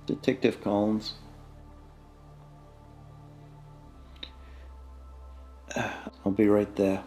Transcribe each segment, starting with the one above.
Detective Collins. I'll be right there.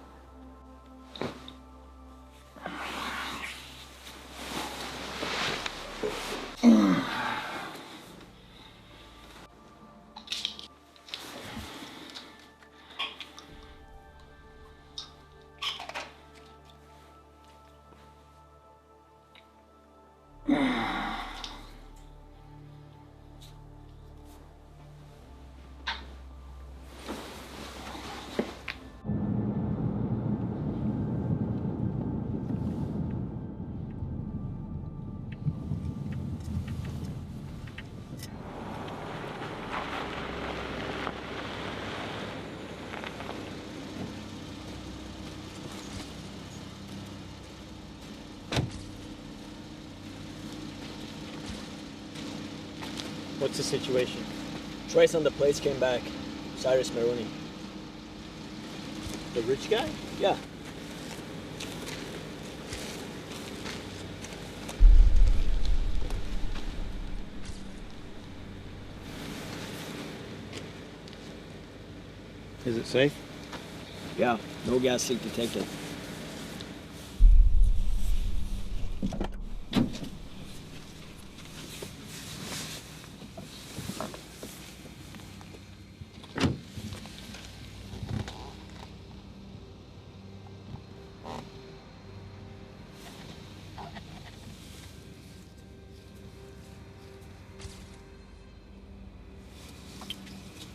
What's the situation? Trace on the plates came back. Cyrus Maroney. The rich guy? Yeah. Is it safe? Yeah, no gas leak detected.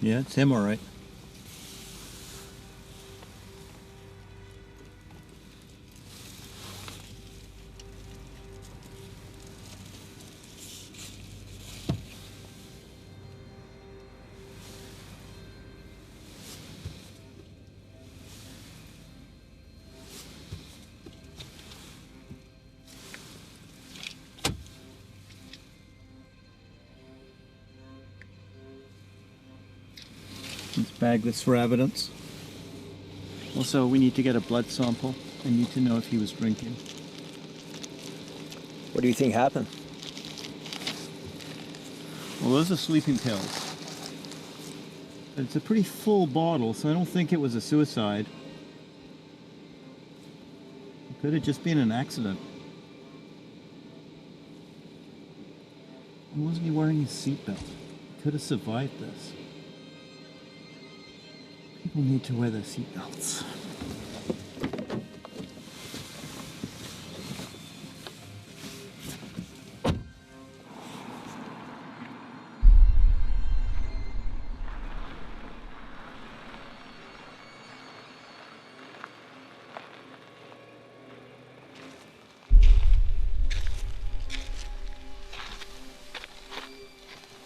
Yeah, it's him, all right. Let's bag this for evidence. Also, we need to get a blood sample. I need to know if he was drinking. What do you think happened? Well, those are sleeping pills. It's a pretty full bottle, so I don't think it was a suicide. It could have just been an accident. Why wasn't he wearing his seatbelt? He could have survived this. People need to wear their seatbelts.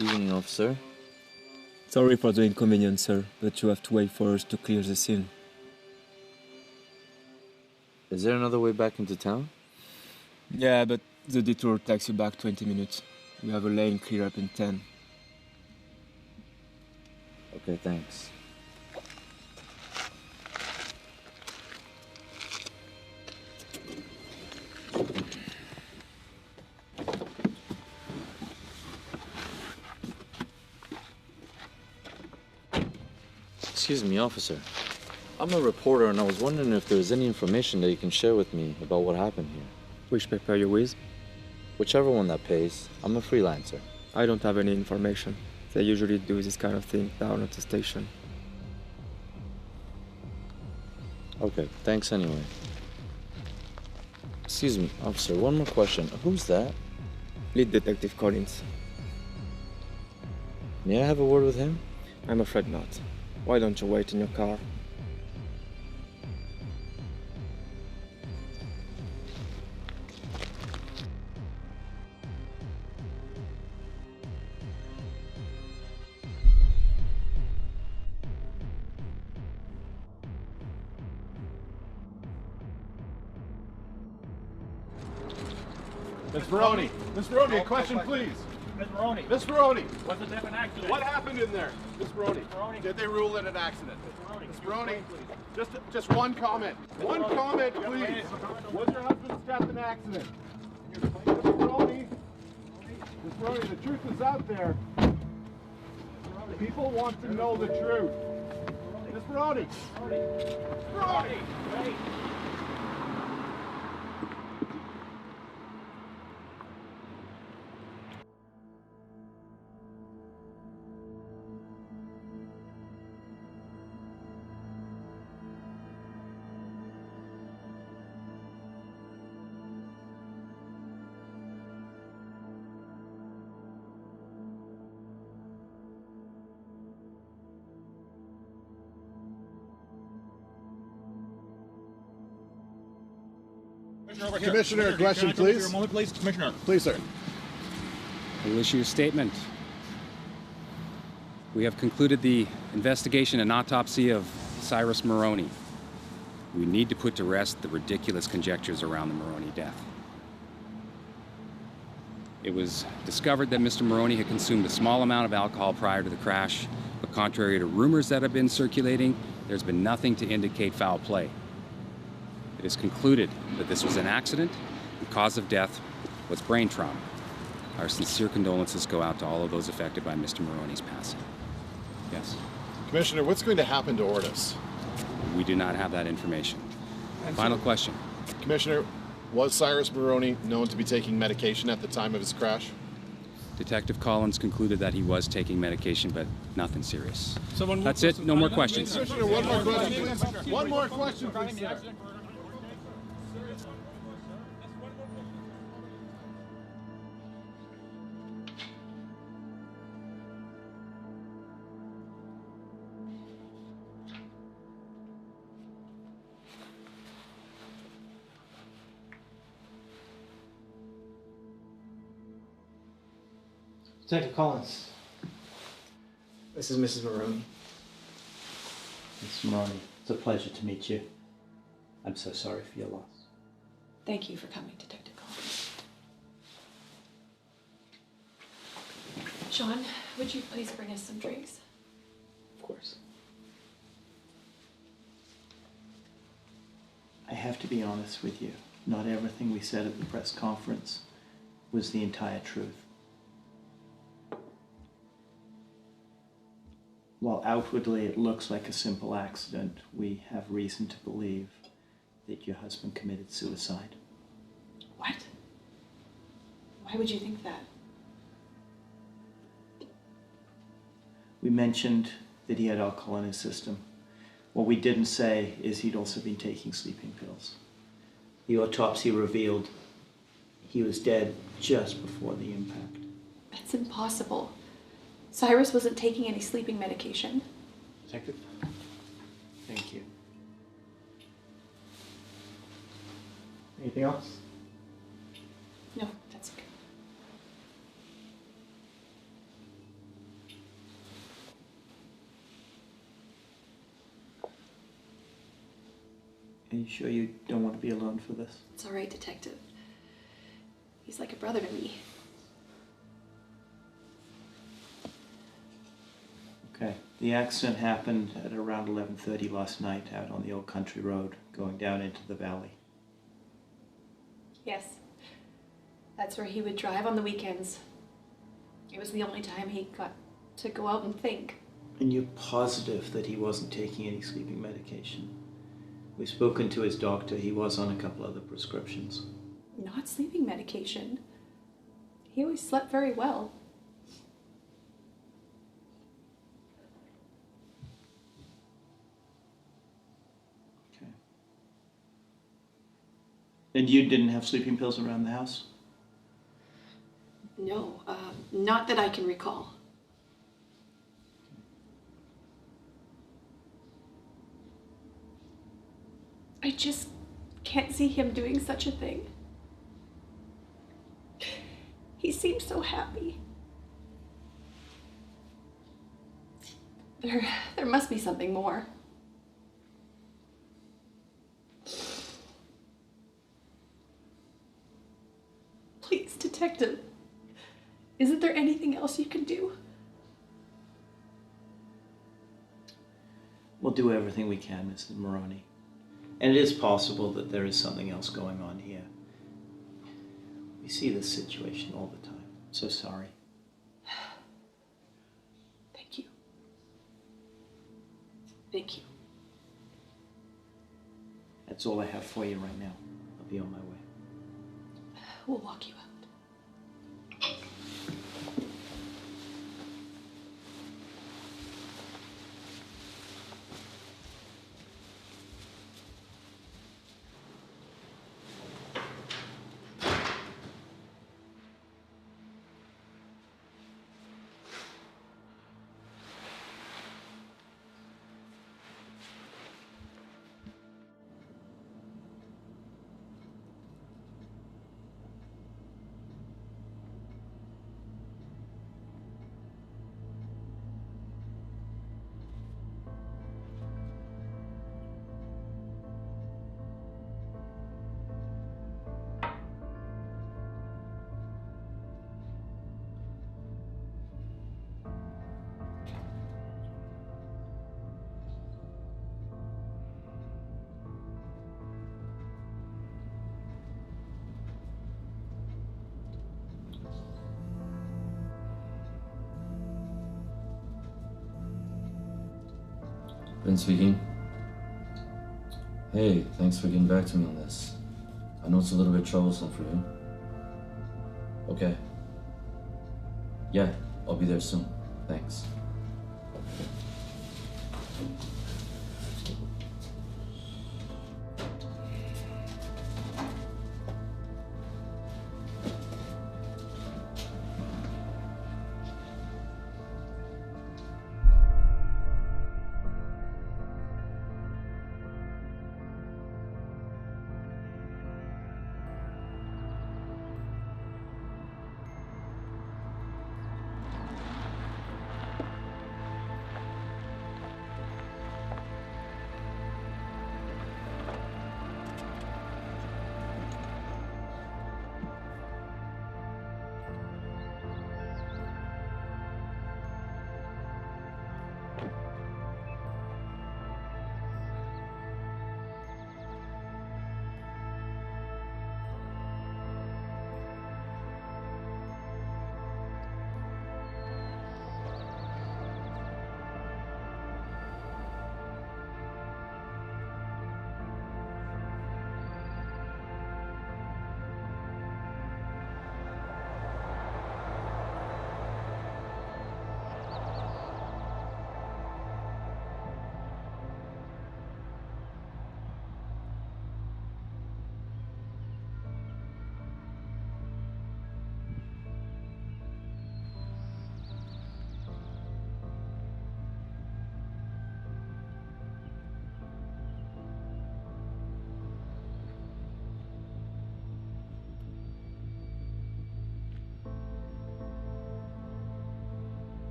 Evening, officer. Sorry for the inconvenience, sir, but you have to wait for us to clear the scene. Is there another way back into town? Yeah, but the detour takes you back 20 minutes. We have a lane clear up in 10. Okay, thanks. Excuse me, officer. I'm a reporter and I was wondering if there's any information that you can share with me about what happened here. Which paper are you with? Whichever one that pays. I'm a freelancer. I don't have any information. They usually do this kind of thing down at the station. Okay, thanks anyway. Excuse me, officer, one more question. Who's that? Lead Detective Collins. May I have a word with him? I'm afraid not. Why don't you wait in your car? Miss Maroney! Miss Maroney, a question, please. Miss Maroney, Miss Maroney, was it an accident? what happened in there? Miss Maroney, Maroney. did they rule it an accident? Maroney, Miss can you Maroney, explain, just one comment. One comment, please. Was your husband's death an accident? Miss Maroney, Miss Maroney, the truth is out there. People want to know the truth. Miss Maroney! Maroney! Hey. Commissioner, a question, Can I come here please? a moment, please? Commissioner. Please, sir. I will issue a statement. We have concluded the investigation and autopsy of Cyrus Maroney. We need to put to rest the ridiculous conjectures around the Maroney death. It was discovered that Mr. Maroney had consumed a small amount of alcohol prior to the crash, but contrary to rumors that have been circulating, there's been nothing to indicate foul play. It is concluded that this was an accident. The cause of death was brain trauma. Our sincere condolences go out to all of those affected by Mr. Maroney's passing. Yes, Commissioner, what's going to happen to Ortis? we do not have that information. Final question. Commissioner, was Cyrus Maroney known to be taking medication at the time of his crash? Detective Collins concluded that he was taking medication, but nothing serious. Someone That's it. No more questions. Commissioner, one more question, please. One more question, please, sir. Detective Collins. This is Mrs. Maroney. Miss Maroney, it's a pleasure to meet you. I'm so sorry for your loss. Thank you for coming, Detective Collins. Sean, would you please bring us some drinks? Of course. I have to be honest with you. Not everything we said at the press conference was the entire truth. While outwardly it looks like a simple accident, we have reason to believe that your husband committed suicide. What? Why would you think that? We mentioned that he had alcohol in his system. What we didn't say is he'd also been taking sleeping pills. The autopsy revealed he was dead just before the impact. That's impossible. Cyrus wasn't taking any sleeping medication. Detective? Thank you. Anything else? No, that's okay. Are you sure you don't want to be alone for this? It's all right, Detective. He's like a brother to me. Okay. The accident happened at around 11:30 last night out on the old country road going down into the valley. Yes. That's where he would drive on the weekends. It was the only time he got to go out and think. And you're positive that he wasn't taking any sleeping medication? We've spoken to his doctor. He was on a couple other prescriptions. Not sleeping medication. He always slept very well. Okay. And you didn't have sleeping pills around the house? No, not that I can recall. I just can't see him doing such a thing. He seems so happy. There must be something more. Please, Detective, isn't there anything else you can do? We'll do everything we can, Mrs. Maroney. And it is possible that there is something else going on here. We see this situation all the time. so sorry. Thank you. Thank you. That's all I have for you right now. I'll be on my way. We'll walk you out. Ben speaking. Hey, thanks for getting back to me on this. I know it's a little bit troublesome for you. Okay. Yeah, I'll be there soon. Thanks.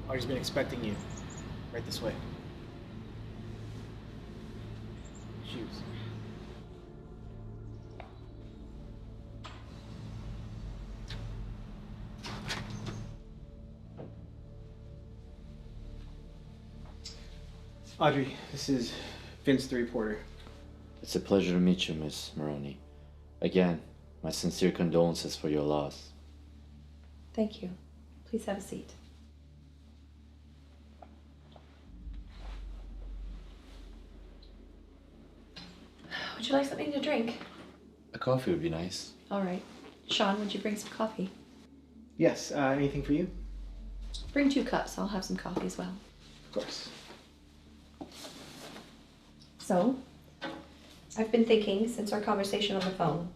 Artie's been expecting you. Right this way. Shoes. Audrey, this is Vince the reporter. It's a pleasure to meet you, Miss Maroney. Again, my sincere condolences for your loss. Thank you. Please have a seat. Would you like something to drink? A coffee would be nice. All right. Sean, would you bring some coffee? Yes, anything for you? Bring 2 cups. I'll have some coffee as well. Of course. So, I've been thinking since our conversation on the phone.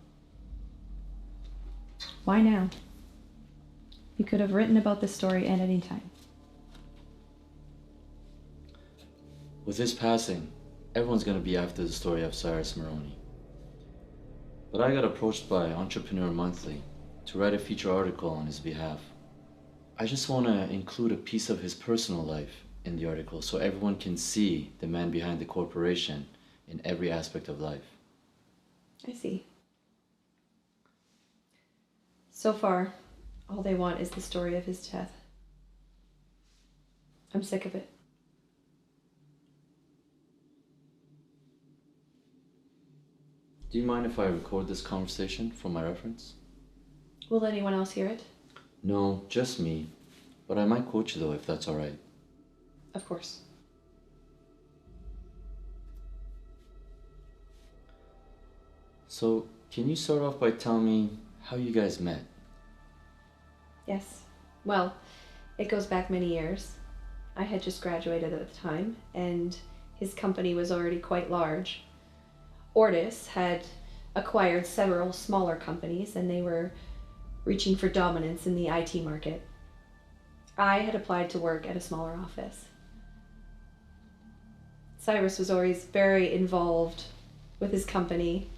Why now? You could have written about this story at any time. With his passing, everyone's gonna be after the story of Cyrus Maroney. But I got approached by Entrepreneur Monthly to write a feature article on his behalf. I just want to include a piece of his personal life in the article so everyone can see the man behind the corporation in every aspect of life. I see. So far, all they want is the story of his death. I'm sick of it. Do you mind if I record this conversation for my reference? Will anyone else hear it? No, just me. But I might quote you though, if that's alright. Of course. So, can you start off by telling me how you guys met? Yes. Well, it goes back many years. I had just graduated at the time, and his company was already quite large. Ortis had acquired several smaller companies, and they were reaching for dominance in the IT market. I had applied to work at a smaller office. Cyrus was always very involved with his company.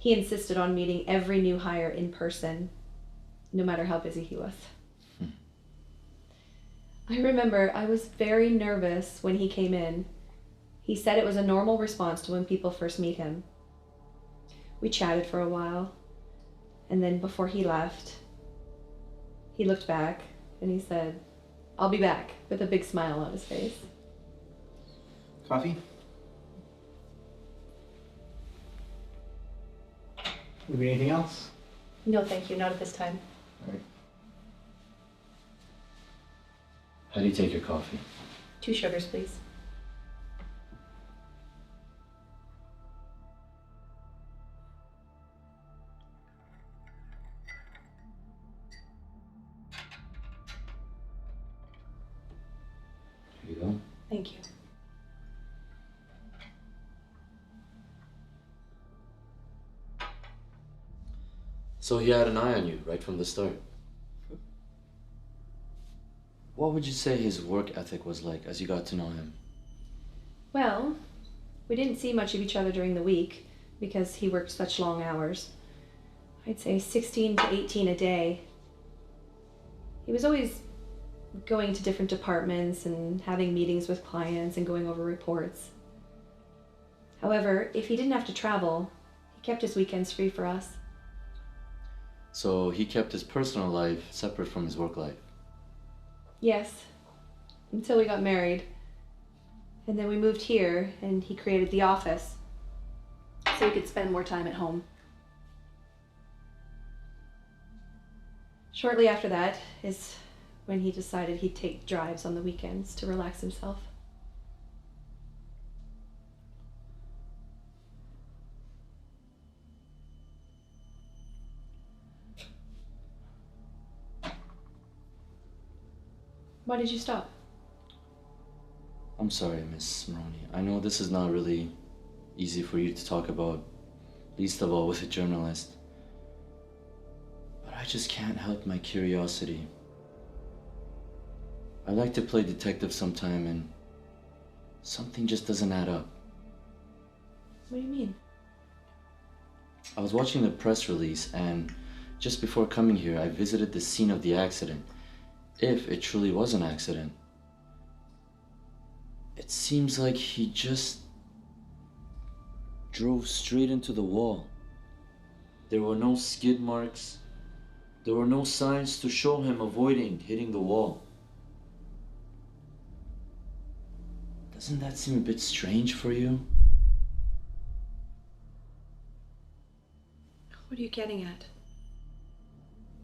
He insisted on meeting every new hire in person, no matter how busy he was. I remember I was very nervous when he came in. He said it was a normal response to when people first meet him. We chatted for a while, and then before he left, he looked back and he said, "I'll be back," with a big smile on his face. Coffee? Maybe anything else? No, thank you, not at this time. All right. How do you take your coffee? 2 sugars, please. Here you go. Thank you. So he had an eye on you right from the start. What would you say his work ethic was like as you got to know him? Well, we didn't see much of each other during the week because he worked such long hours. I'd say 16 to 18 a day. He was always going to different departments and having meetings with clients and going over reports. However, if he didn't have to travel, he kept his weekends free for us. So he kept his personal life separate from his work life. Yes, until we got married. And then we moved here and he created the office so he could spend more time at home. Shortly after that is when he decided he'd take drives on the weekends to relax himself. Why did you stop? I'm sorry, Miss Maroney. I know this is not really easy for you to talk about, least of all with a journalist. But I just can't help my curiosity. I like to play detective sometime and something just doesn't add up. What do you mean? I was watching the press release and just before coming here, I visited the scene of the accident. If it truly was an accident, it seems like he just drove straight into the wall. There were no skid marks. There were no signs to show him avoiding hitting the wall. Doesn't that seem a bit strange for you? What are you getting at?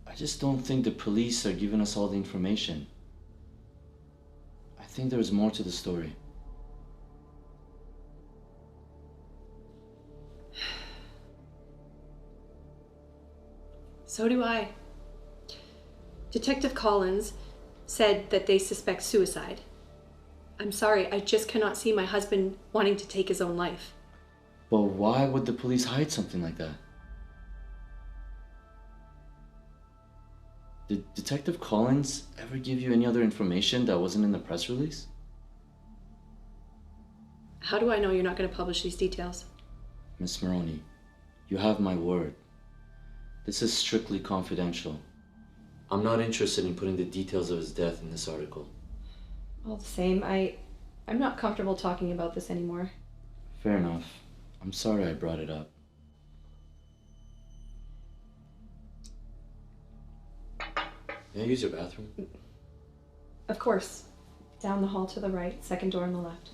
I just don't think the police are giving us all the information. I think there's more to the story. So do I. Detective Collins said that they suspect suicide. I'm sorry, I just cannot see my husband wanting to take his own life. But why would the police hide something like that? Did Detective Collins ever give you any other information that wasn't in the press release? How do I know you're not going to publish these details? Miss Maroney, you have my word. This is strictly confidential. I'm not interested in putting the details of his death in this article. All the same, I'm not comfortable talking about this anymore. Fair enough. I'm sorry I brought it up. May I use your bathroom? Of course. Down the hall to the right, second door on the left.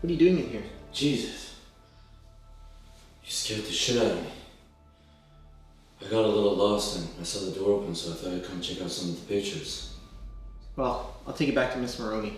What are you doing in here? Jesus. You scared the shit out of me. I got a little lost and I saw the door open, so I thought I'd come check out some of the pictures. Well, I'll take it back to Miss Maroney.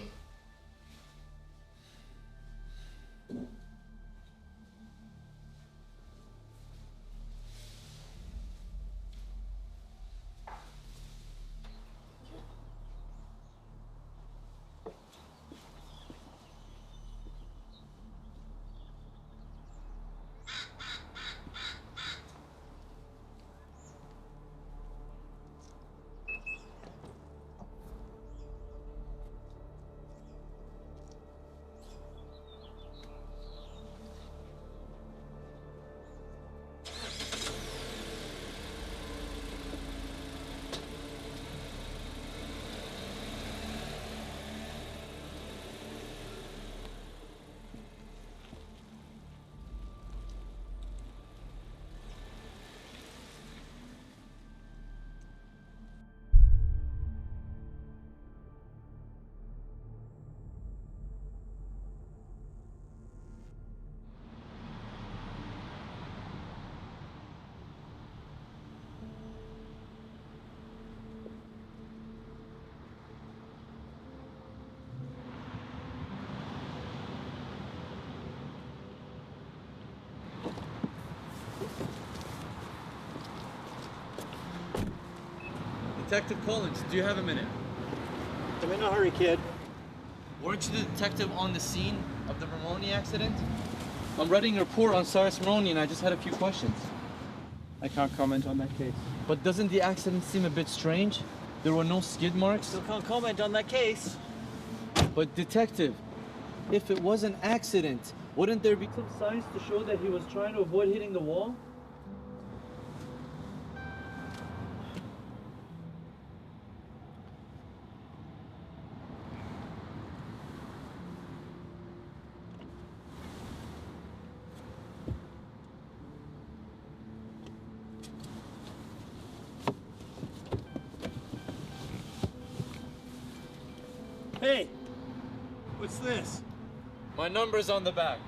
Detective Collins, do you have a minute? I'm in a hurry, kid. Weren't you the detective on the scene of the Maroney accident? I'm writing a report on Cyrus Maroney and I just had a few questions. I can't comment on that case. But doesn't the accident seem a bit strange? There were no skid marks. Still can't comment on that case. But detective, if it was an accident, wouldn't there be some signs to show that he was trying to avoid hitting the wall? Hey, what's this? My number's on the back.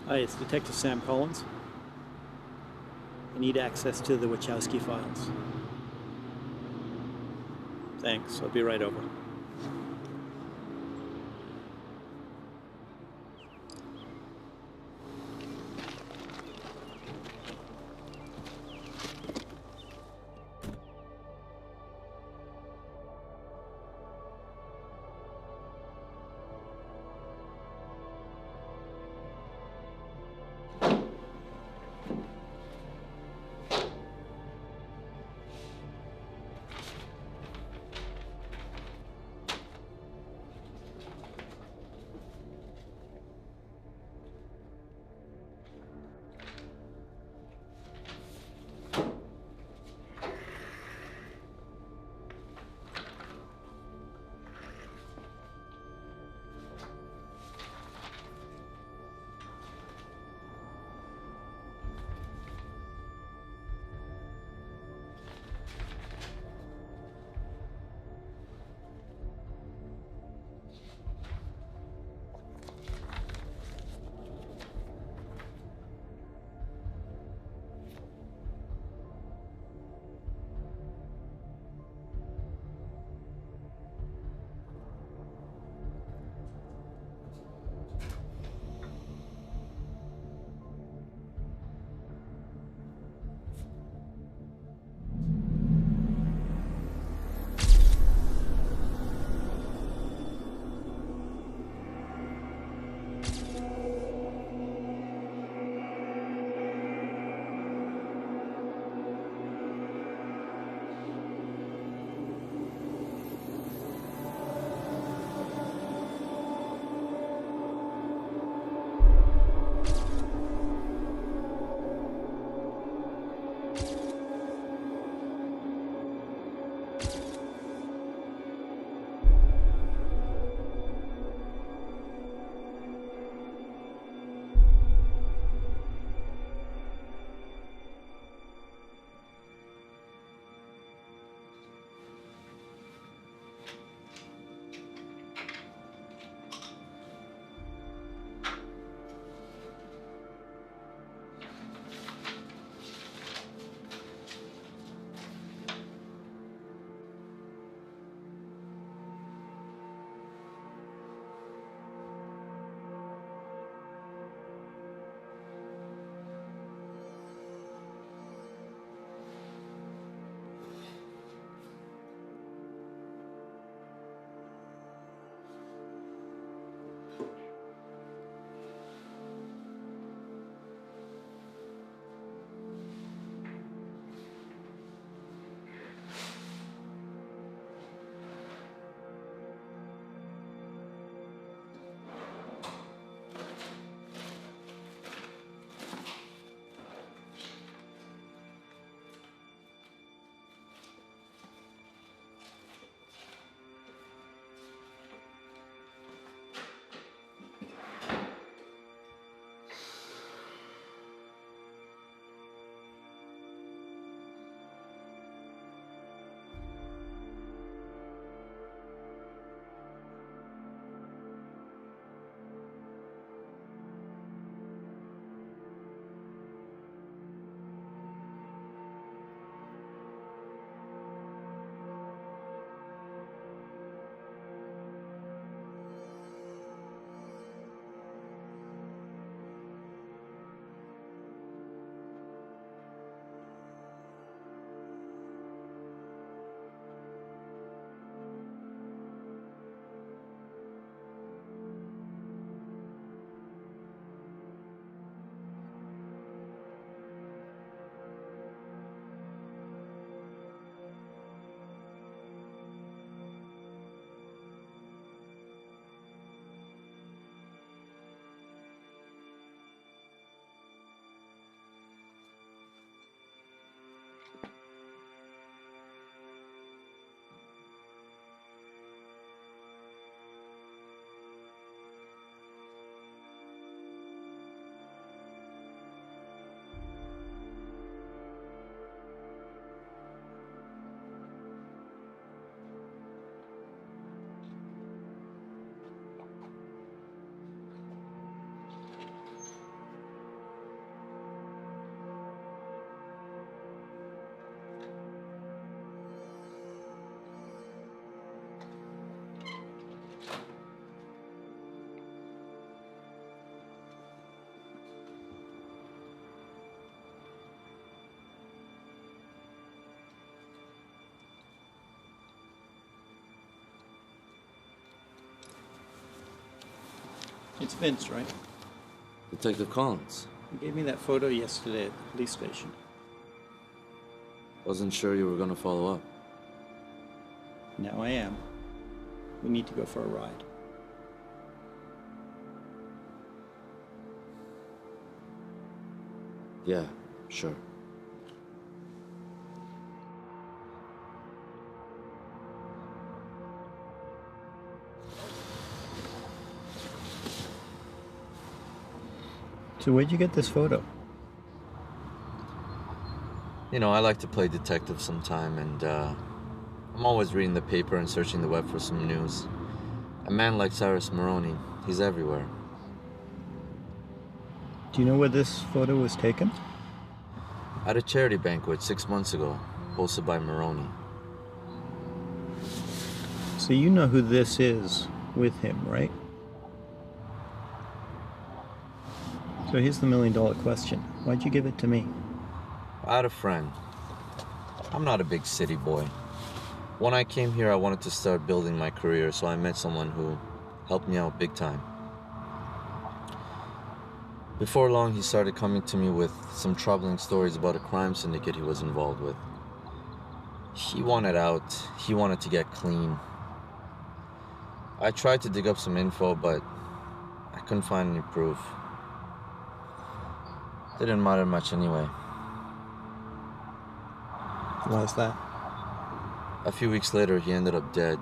Hi, it's Detective Sam Collins. I need access to the Wachowski files. Thanks, I'll be right over. It's Vince, right? Detective Collins. You gave me that photo yesterday at the police station. Wasn't sure you were gonna follow up. Now I am. We need to go for a ride. Yeah, sure. So where'd you get this photo? You know, I like to play detective sometime, and I'm always reading the paper and searching the web for some news. A man like Cyrus Maroney, he's everywhere. Do you know where this photo was taken? At a charity banquet 6 months ago, hosted by Maroney. So you know who this is with him, right? So here's the million-dollar question. Why'd you give it to me? I had a friend. I'm not a big city boy. When I came here, I wanted to start building my career, so I met someone who helped me out big time. Before long, he started coming to me with some troubling stories about a crime syndicate he was involved with. He wanted out. He wanted to get clean. I tried to dig up some info, but I couldn't find any proof. Didn't matter much anyway. Why is that? A few weeks later, he ended up dead.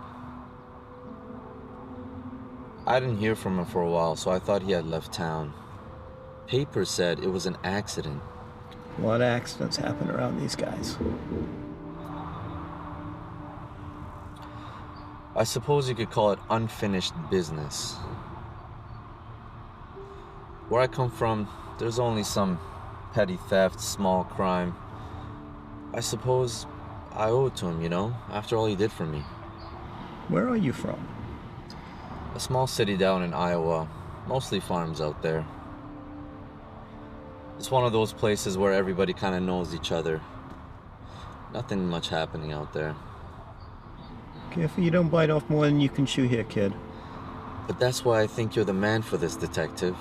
I didn't hear from him for a while, so I thought he had left town. Papers said it was an accident. A lot of accidents happen around these guys. I suppose you could call it unfinished business. Where I come from, there's only some petty theft, small crime. I suppose I owe it to him, you know, after all he did for me. Where are you from? A small city down in Iowa, mostly farms out there. It's one of those places where everybody kind of knows each other. Nothing much happening out there. Careful you don't bite off more than you can chew here, kid. But that's why I think you're the man for this, detective.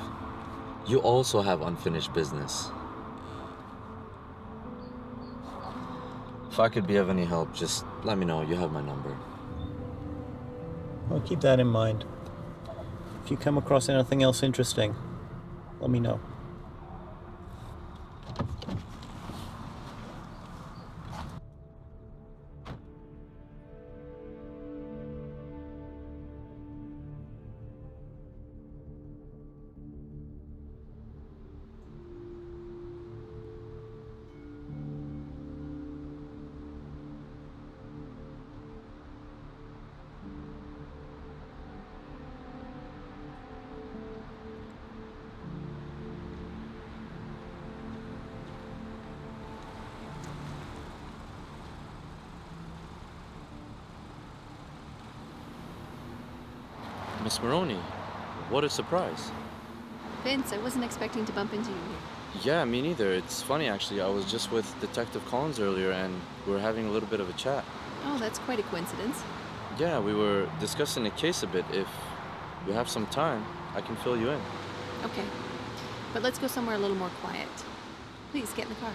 You also have unfinished business. If I could be of any help, just let me know. You have my number. I'll keep that in mind. If you come across anything else interesting, let me know. Miss Maroney, what a surprise. Vince, I wasn't expecting to bump into you here. Yeah, me neither. It's funny, actually. I was just with Detective Collins earlier, and we were having a little bit of a chat. Oh, that's quite a coincidence. Yeah, we were discussing the case a bit. If you have some time, I can fill you in. Okay. But let's go somewhere a little more quiet. Please, get in the car.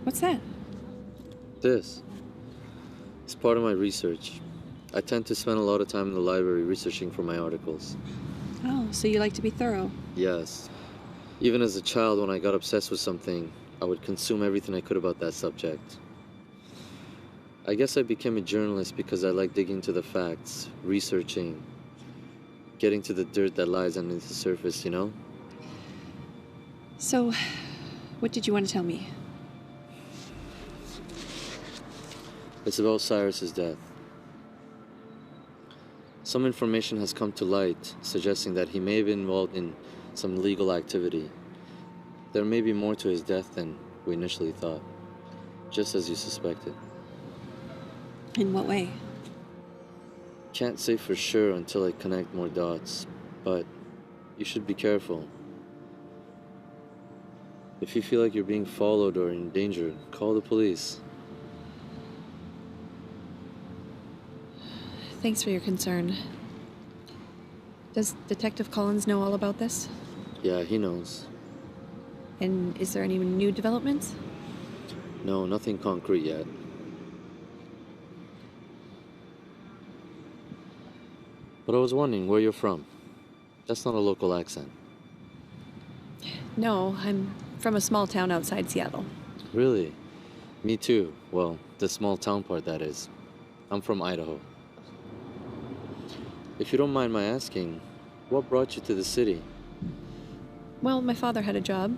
What's that? This. It's part of my research. I tend to spend a lot of time in the library researching for my articles. Oh, so you like to be thorough. Yes. Even as a child, when I got obsessed with something, I would consume everything I could about that subject. I guess I became a journalist because I like digging into the facts, researching, getting to the dirt that lies underneath the surface, you know? So, what did you want to tell me? It's about Cyrus's death. Some information has come to light suggesting that he may have been involved in some illegal activity. There may be more to his death than we initially thought, just as you suspected. In what way? Can't say for sure until I connect more dots, but you should be careful. If you feel like you're being followed or in danger, call the police. Thanks for your concern. Does Detective Collins know all about this? Yeah, he knows. And is there any new developments? No, nothing concrete yet. But I was wondering where you're from. That's not a local accent. No, I'm from a small town outside Seattle. Really? Me too. Well, the small town part, that is. I'm from Idaho. If you don't mind my asking, what brought you to the city? Well, my father had a job,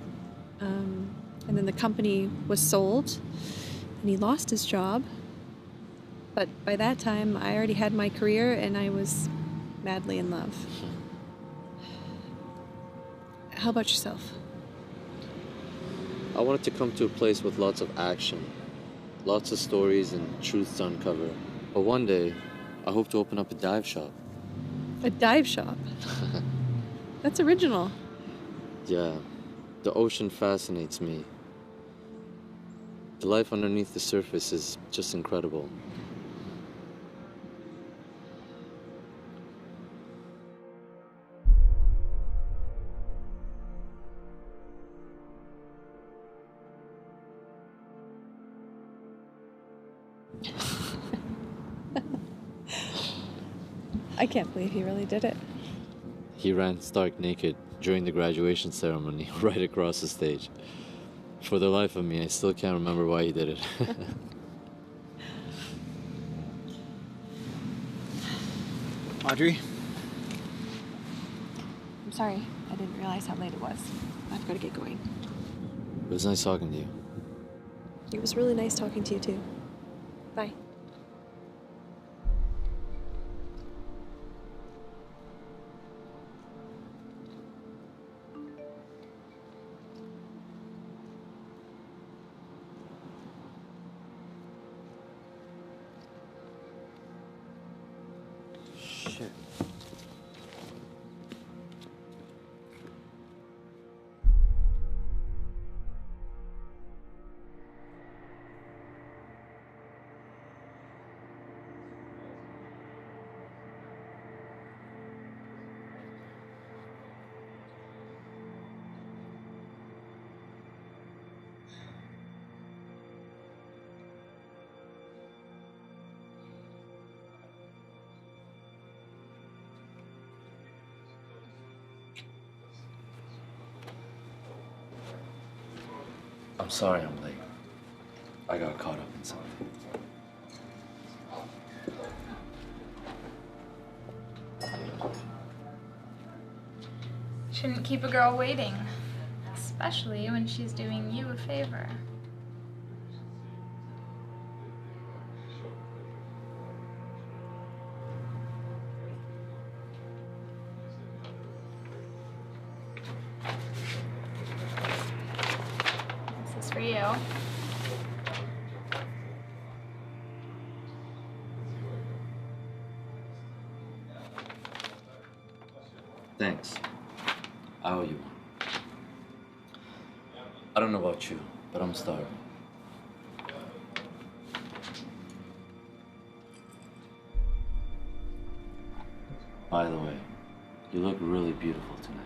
and then the company was sold, and he lost his job. But by that time, I already had my career, and I was madly in love. How about yourself? I wanted to come to a place with lots of action, lots of stories and truths to uncover. But one day, I hope to open up a dive shop. A dive shop? That's original. Yeah, the ocean fascinates me. The life underneath the surface is just incredible. I can't believe he really did it. He ran stark naked during the graduation ceremony right across the stage. For the life of me, I still can't remember why he did it. Audrey? I'm sorry. I didn't realize how late it was. I've got to get going. It was nice talking to you. It was really nice talking to you, too. Bye. Shit. I'm sorry I'm late. I got caught up in something. Shouldn't keep a girl waiting, especially when she's doing you a favor. This is for you. Thanks. I owe you one. I don't know about you, but I'm starving. By the way, you look really beautiful tonight.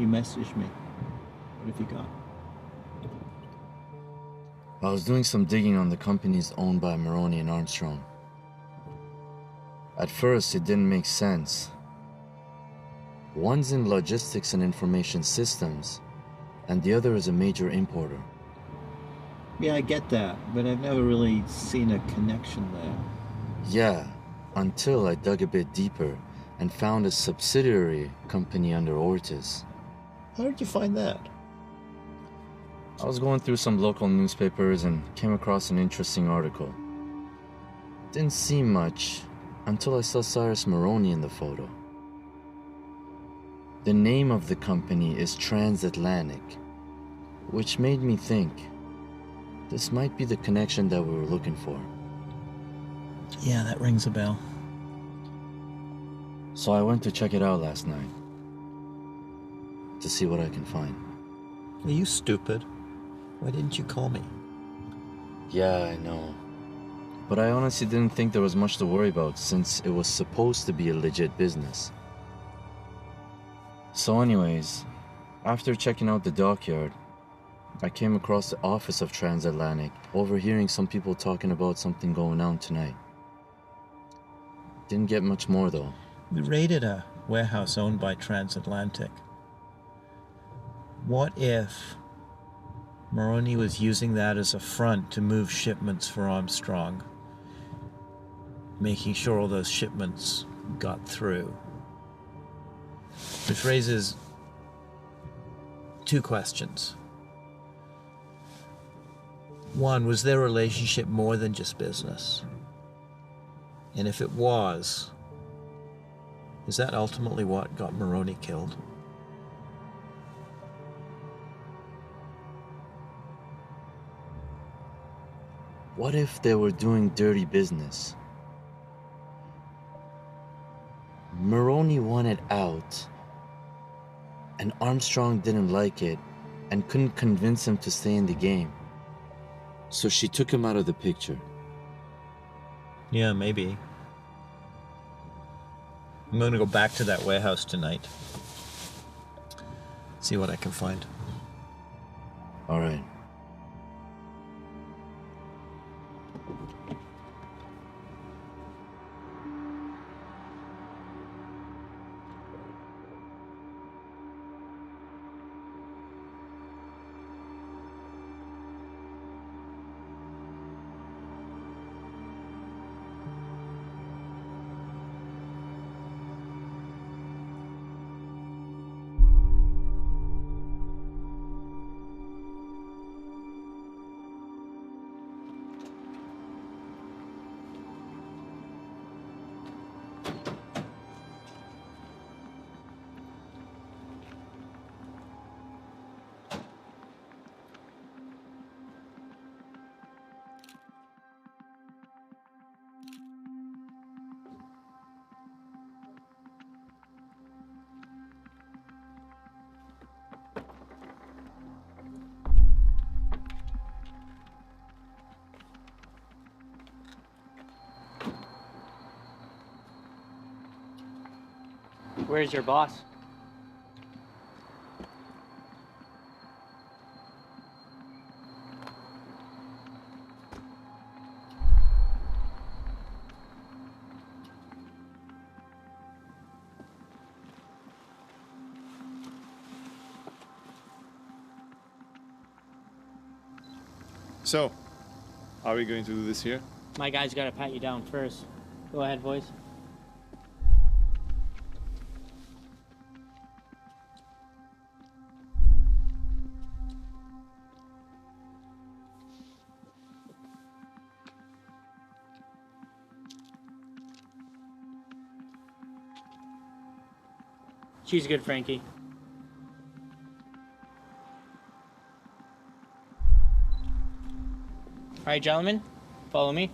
He messaged me. What have you got? I was doing some digging on the companies owned by Maroney and Armstrong. At first, it didn't make sense. One's in logistics and information systems, and the other is a major importer. Yeah, I get that, but I've never really seen a connection there. Yeah, until I dug a bit deeper and found a subsidiary company under Ortiz. How did you find that? I was going through some local newspapers and came across an interesting article. Didn't seem much until I saw Cyrus Maroney in the photo. The name of the company is Transatlantic, which made me think this might be the connection that we were looking for. Yeah, that rings a bell. So I went to check it out last night to see what I can find. Are you stupid? Why didn't you call me? Yeah, I know. But I honestly didn't think there was much to worry about since it was supposed to be a legit business. So anyways, after checking out the dockyard, I came across the office of Transatlantic, overhearing some people talking about something going on tonight. Didn't get much more though. We raided a warehouse owned by Transatlantic. What if Maroney was using that as a front to move shipments for Armstrong, making sure all those shipments got through? Which raises two questions. One, was their relationship more than just business? And if it was, is that ultimately what got Maroney killed? What if they were doing dirty business? Maroney wanted out, and Armstrong didn't like it and couldn't convince him to stay in the game. So she took him out of the picture. Yeah, maybe. I'm going to go back to that warehouse tonight. See what I can find. All right. Where's your boss? So, are we going to do this here? My guy's gotta pat you down first. Go ahead, boys. She's good, Frankie. All right, gentlemen, follow me.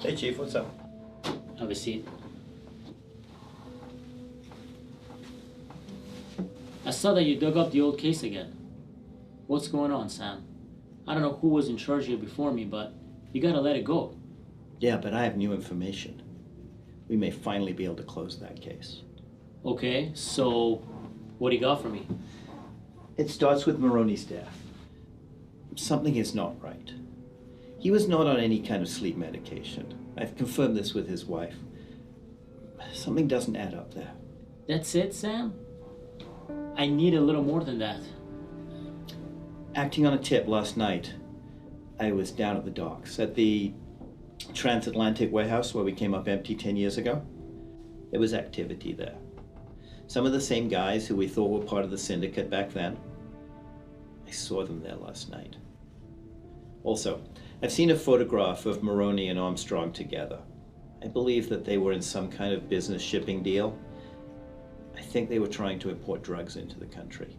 Hey, Chief, what's up? Have a seat. I saw that you dug up the old case again. What's going on, Sam? I don't know who was in charge here before me, but you gotta let it go. Yeah, but I have new information. We may finally be able to close that case. Okay, so what do you got for me? It starts with Maroney's death. Something is not right. He was not on any kind of sleep medication. I've confirmed this with his wife. Something doesn't add up there. That's it, Sam? I need a little more than that. Acting on a tip last night, I was down at the docks at the transatlantic warehouse where we came up empty 10 years ago. There was activity there. Some of the same guys who we thought were part of the syndicate back then. I saw them there last night. Also, I've seen a photograph of Maroney and Armstrong together. I believe that they were in some kind of business shipping deal. I think they were trying to import drugs into the country.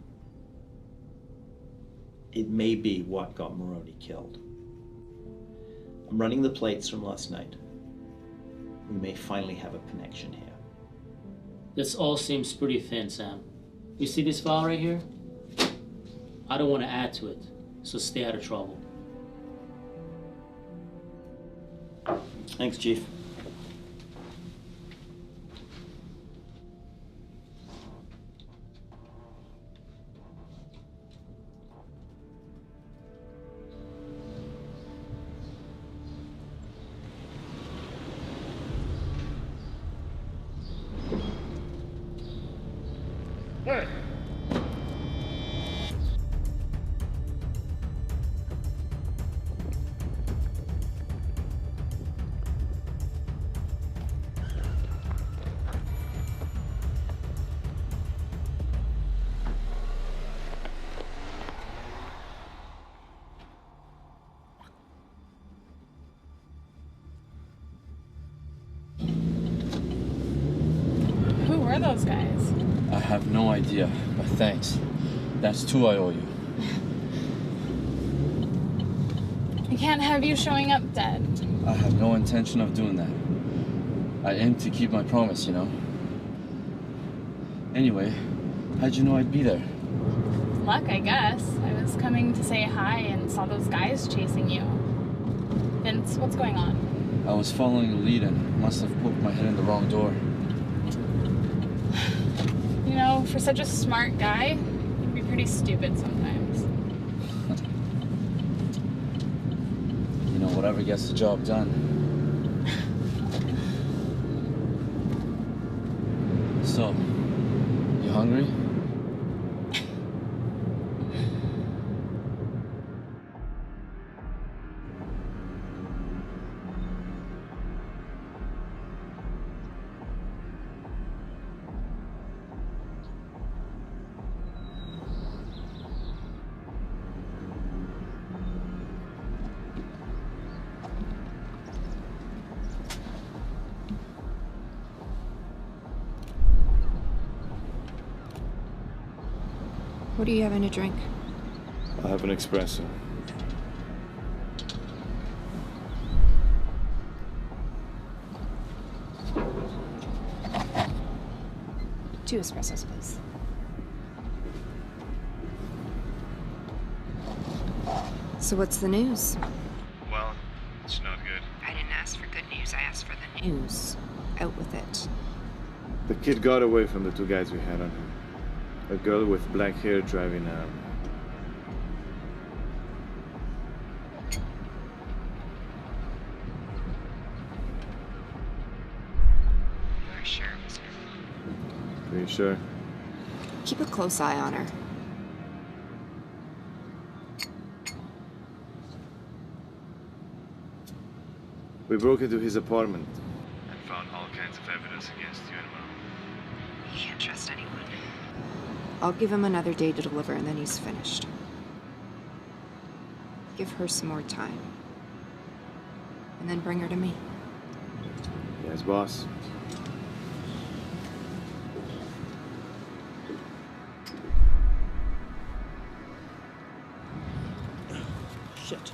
It may be what got Maroney killed. I'm running the plates from last night. We may finally have a connection here. This all seems pretty thin, Sam. You see this file right here? I don't want to add to it, so stay out of trouble. Thanks, Chief. Hey! Who were those guys? I have no idea, but thanks. That's two I owe you. I can't have you showing up dead. I have no intention of doing that. I aim to keep my promise, you know. Anyway, how'd you know I'd be there? Luck, I guess. I was coming to say hi and saw those guys chasing you. Vince, what's going on? I was following a lead and must have poked my head in the wrong door. You know, for such a smart guy, you'd be pretty stupid sometimes. You know, whatever gets the job done. So, you hungry? What are you having to drink? I'll have an espresso. Two espressos, please. So what's the news? Well, it's not good. I didn't ask for good news, I asked for the news. Out with it. The kid got away from the two guys we had on him. A girl with black hair driving You're sure it was her? Pretty sure. Keep a close eye on her. We broke into his apartment and found all kinds of evidence against you and Mom. You can't trust anyone. I'll give him another day to deliver and then he's finished. Give her some more time. And then bring her to me. Yes, boss. Shit.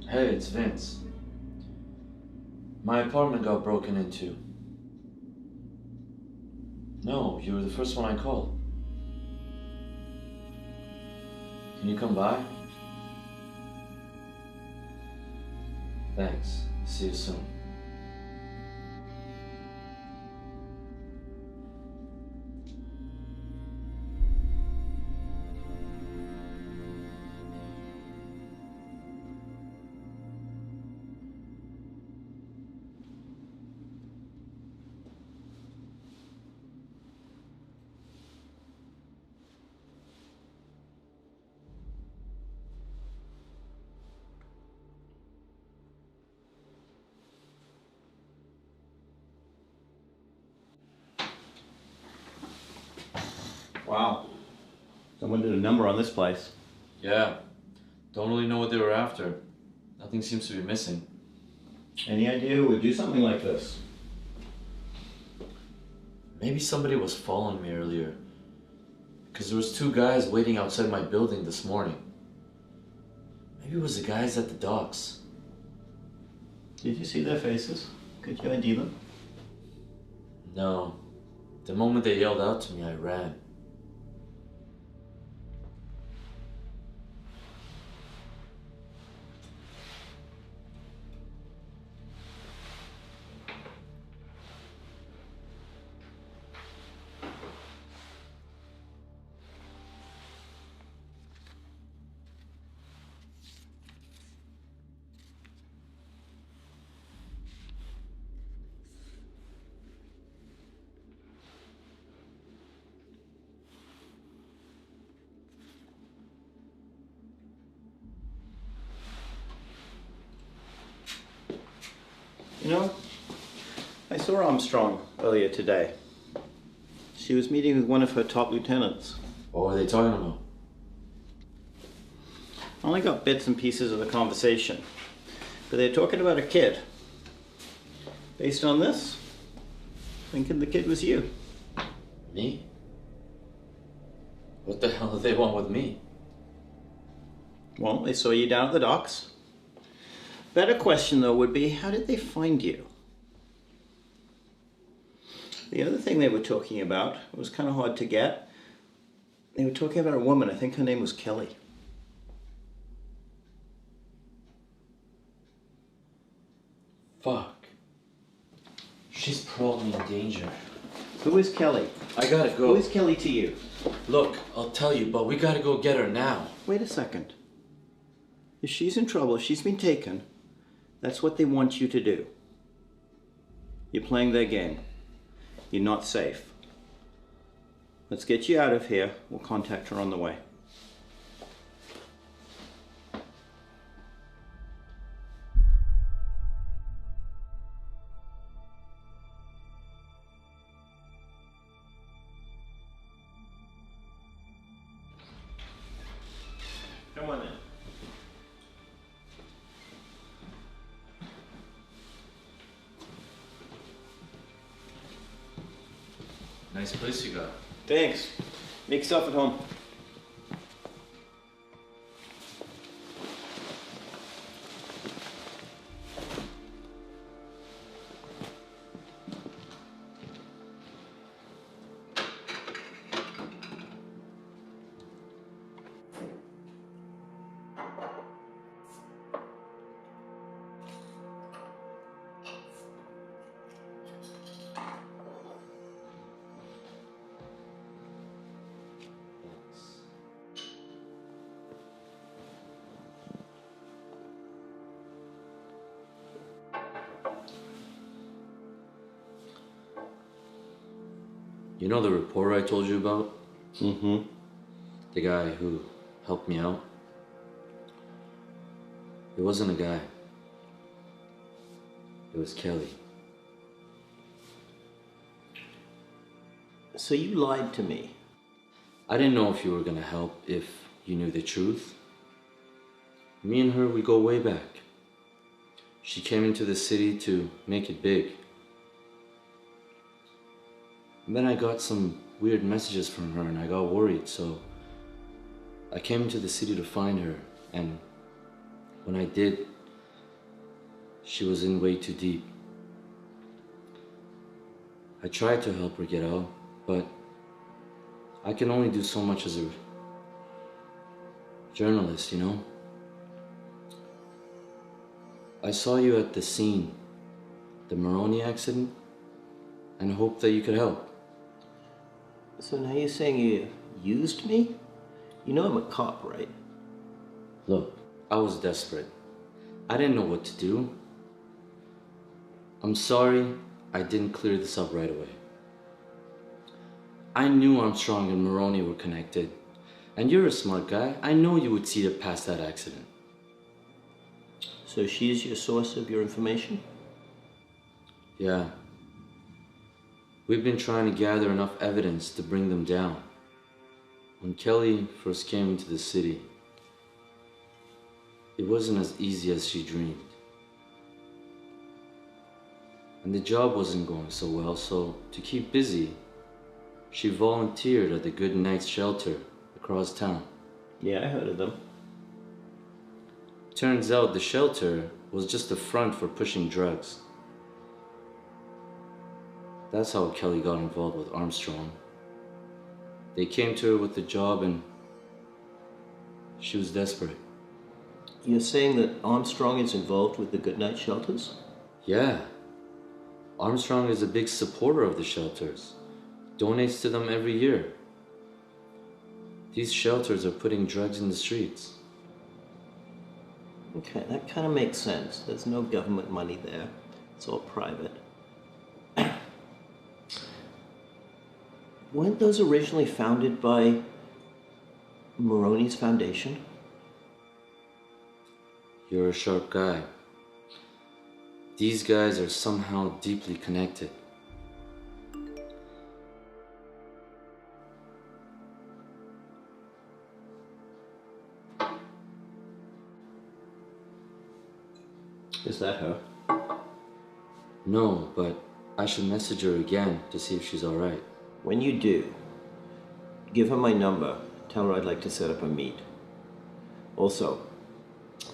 Hey, it's Vince. My apartment got broken into. No, you were the first one I called. Can you come by? Thanks. See you soon. Wow. Someone did a number on this place. Yeah. Don't really know what they were after. Nothing seems to be missing. Any idea who would do something like this? Maybe somebody was following me earlier. Because there was 2 guys waiting outside my building this morning. Maybe it was the guys at the docks. Did you see their faces? Could you ID them? No. The moment they yelled out to me, I ran. You know, I saw Armstrong earlier today. She was meeting with one of her top lieutenants. What were they talking about? I only got bits and pieces of the conversation, but they're talking about a kid. Based on this, thinking the kid was you. Me? What the hell do they want with me? Well, they saw you down at the docks. Better question, though, would be, how did they find you? The other thing they were talking about, it was kind of hard to get. They were talking about a woman, I think her name was Kelly. Fuck. She's probably in danger. Who is Kelly? I gotta go. Who is Kelly to you? Look, I'll tell you, but we gotta go get her now. Wait a second. If she's in trouble, if she's been taken, that's what they want you to do. You're playing their game. You're not safe. Let's get you out of here. We'll contact her on the way. Come on in. Nice place you got. Thanks. Make yourself at home. You know the reporter I told you about? Mm-hmm. The guy who helped me out? It wasn't a guy. It was Kelly. So you lied to me. I didn't know if you were gonna help if you knew the truth. Me and her, we go way back. She came into the city to make it big. And then I got some weird messages from her and I got worried, so I came into the city to find her, and when I did, She was in way too deep. I tried to help her get out, but I can only do so much as a journalist, you know? I saw you at the scene, the Maroney accident, and hoped that you could help. So now you're saying you used me? You know I'm a cop, right? Look, I was desperate. I didn't know what to do. I'm sorry I didn't clear this up right away. I knew Armstrong and Maroney were connected. And you're a smart guy. I know you would see it past that accident. So she's your source of your information? Yeah. We've been trying to gather enough evidence to bring them down. When Kelly first came into the city, it wasn't as easy as she dreamed. And the job wasn't going so well, so to keep busy, she volunteered at the Good Nights shelter across town. Yeah, I heard of them. Turns out the shelter was just a front for pushing drugs. That's how Kelly got involved with Armstrong. They came to her with the job and she was desperate. You're saying that Armstrong is involved with the Goodnight shelters? Yeah. Armstrong is a big supporter of the shelters. Donates to them every year. These shelters are putting drugs in the streets. Okay, that kind of makes sense. There's no government money there. It's all private. Weren't those originally founded by Maroney's foundation? You're a sharp guy. These guys are somehow deeply connected. Is that her? No, but I should message her again to see if she's alright. When you do, give her my number. Tell her I'd like to set up a meet. Also,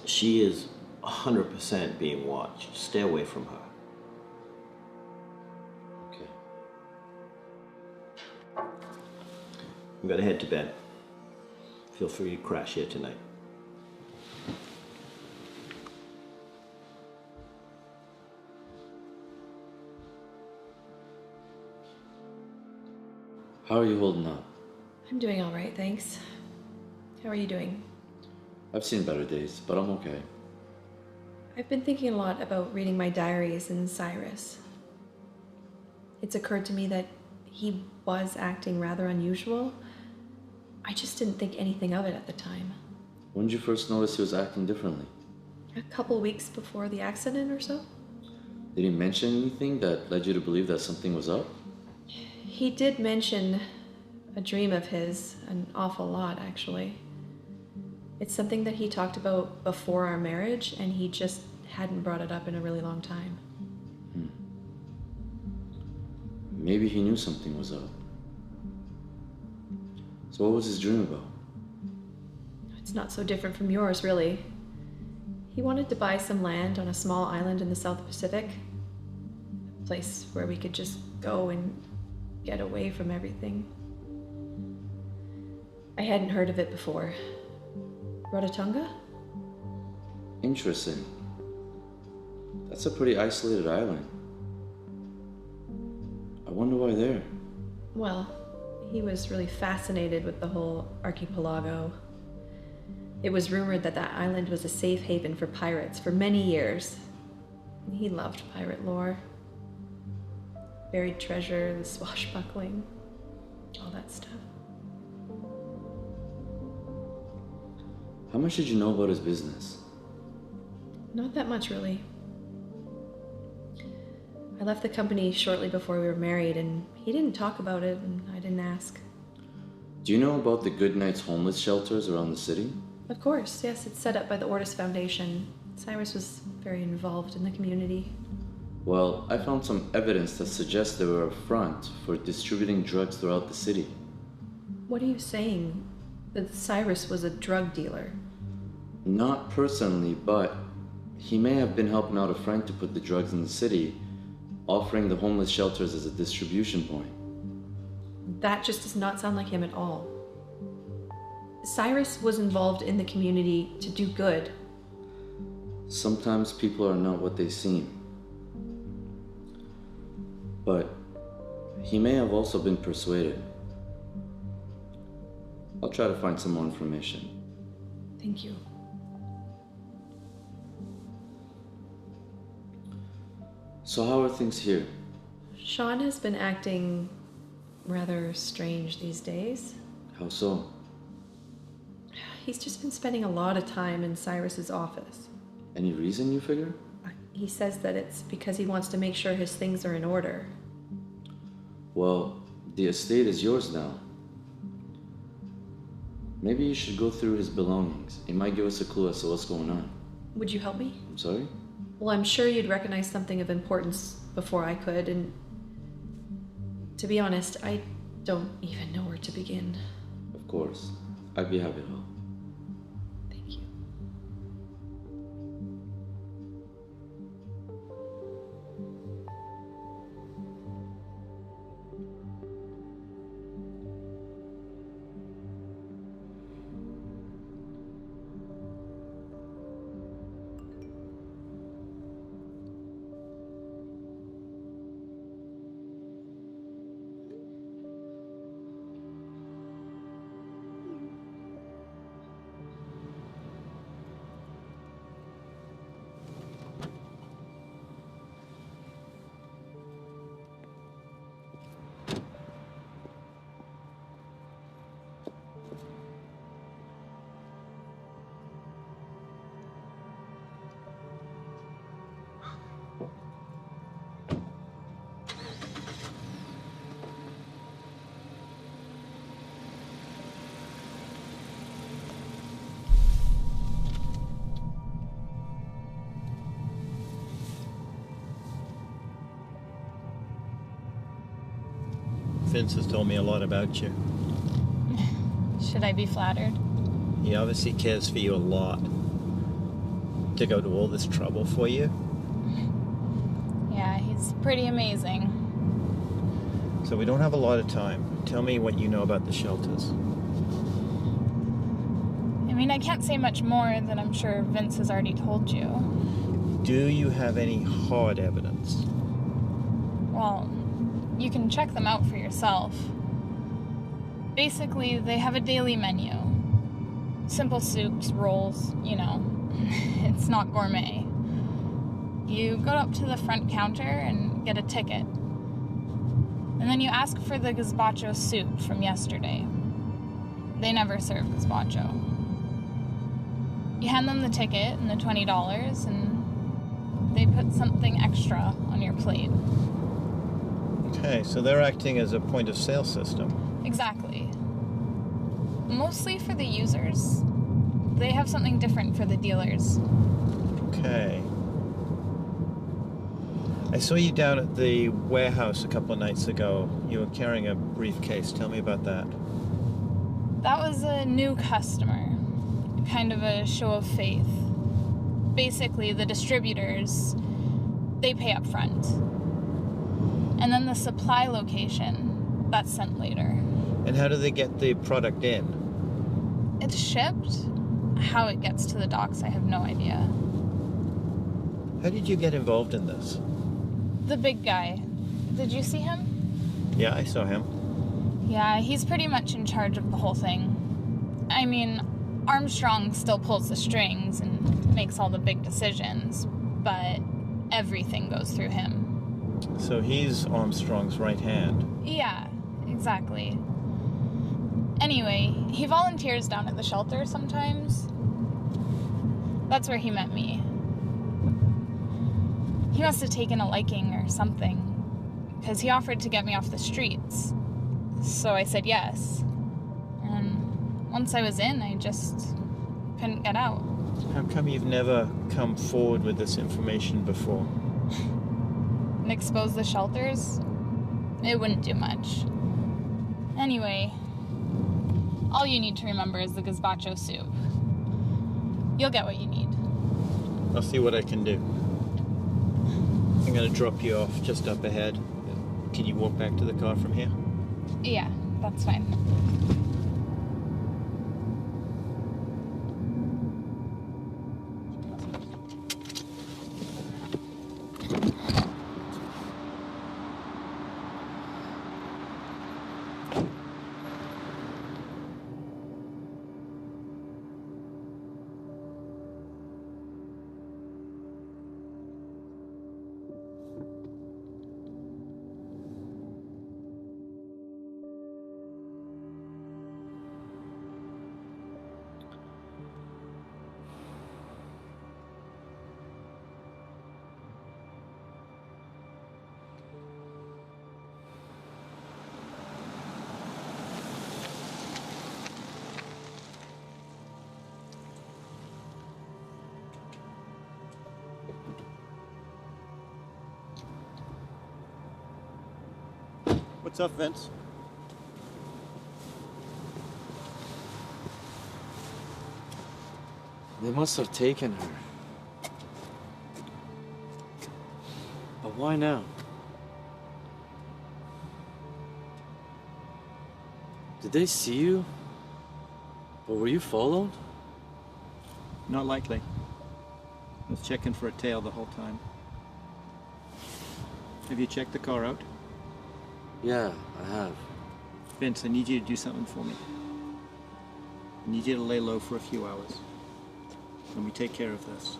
she is 100% being watched. Stay away from her. Okay. I'm gonna head to bed. Feel free to crash here tonight. How are you holding up? I'm doing all right, thanks. How are you doing? I've seen better days, but I'm okay. I've been thinking a lot about reading my diaries and Cyrus. It's occurred to me that he was acting rather unusual. I just didn't think anything of it at the time. When did you first notice he was acting differently? A couple weeks before the accident or so. Did he mention anything that led you to believe that something was up? He did mention a dream of his, an awful lot actually. It's something that he talked about before our marriage, and he just hadn't brought it up in a really long time. Maybe he knew something was up. So what was his dream about? It's not so different from yours, really. He wanted to buy some land on a small island in the South Pacific. A place where we could just go and get away from everything. I hadn't heard of it before. Rarotonga? Interesting. That's a pretty isolated island. I wonder why there. Well, he was really fascinated with the whole archipelago. It was rumored that that island was a safe haven for pirates for many years. And he loved pirate lore. Buried treasure, the swashbuckling, all that stuff. How much did you know about his business? Not that much, really. I left the company shortly before we were married, and he didn't talk about it, and I didn't ask. Do you know about the Good Nights homeless shelters around the city? Of course, yes, it's set up by the Ortis Foundation. Cyrus was very involved in the community. Well, I found some evidence that suggests they were a front for distributing drugs throughout the city. What are you saying? That Cyrus was a drug dealer? Not personally, but He may have been helping out a friend to put the drugs in the city, offering the homeless shelters as a distribution point. That just does not sound like him at all. Cyrus was involved in the community to do good. Sometimes people are not what they seem. But he may have also been persuaded. I'll try to find some more information. Thank you. So how are things here? Sean has been acting rather strange these days. How so? He's just been spending a lot of time in Cyrus's office. Any reason, you figure? He says that it's because he wants to make sure his things are in order. Well, the estate is yours now. Maybe you should go through his belongings. It might give us a clue as to what's going on. Would you help me? I'm sorry? Well, I'm sure you'd recognize something of importance before I could, and to be honest, I don't even know where to begin. Of course. I'd be happy to help. Thank you. Vince has told me a lot about you. Should I be flattered? He obviously cares for you a lot. To go to all this trouble for you. Yeah, he's pretty amazing. So we don't have a lot of time. Tell me what you know about the shelters. I mean, I can't say much more than I'm sure Vince has already told you. Do you have any hard evidence? Well, you can check them out for yourself. Basically, they have a daily menu. Simple soups, rolls, you know. It's not gourmet. You go up to the front counter and get a ticket. And then you ask for the gazpacho soup from yesterday. They never serve gazpacho. You hand them the ticket and the $20, and they put something extra on your plate. Okay, so they're acting as a point of sale system. Exactly. Mostly for the users. They have something different for the dealers. Okay. I saw you down at the warehouse a couple of nights ago. You were carrying a briefcase. Tell me about that. That was a new customer. Kind of a show of faith. Basically, the distributors, they pay up front. And then the supply location, that's sent later. And how do they get the product in? It's shipped. How it gets to the docks, I have no idea. How did you get involved in this? The big guy. Did you see him? Yeah, I saw him. Yeah, he's pretty much in charge of the whole thing. I mean, Armstrong still pulls the strings and makes all the big decisions, but everything goes through him. So he's Armstrong's right hand. Yeah, exactly. Anyway, he volunteers down at the shelter sometimes. That's where he met me. He must have taken a liking or something, because he offered to get me off the streets. So I said yes. And once I was in, I just couldn't get out. How come you've never come forward with this information before? And expose the shelters? It wouldn't do much. Anyway, all you need to remember is the gazpacho soup. You'll get what you need. I'll see what I can do. I'm gonna drop you off just up ahead. Can you walk back to the car from here? Yeah, that's fine. What's up, Vince? They must have taken her. But why now? Did they see you? Or were you followed? Not likely. I was checking for a tail the whole time. Have you checked the car out? Yeah, I have. Vince, I need you to do something for me. I need you to lay low for a few hours. Let me take care of this.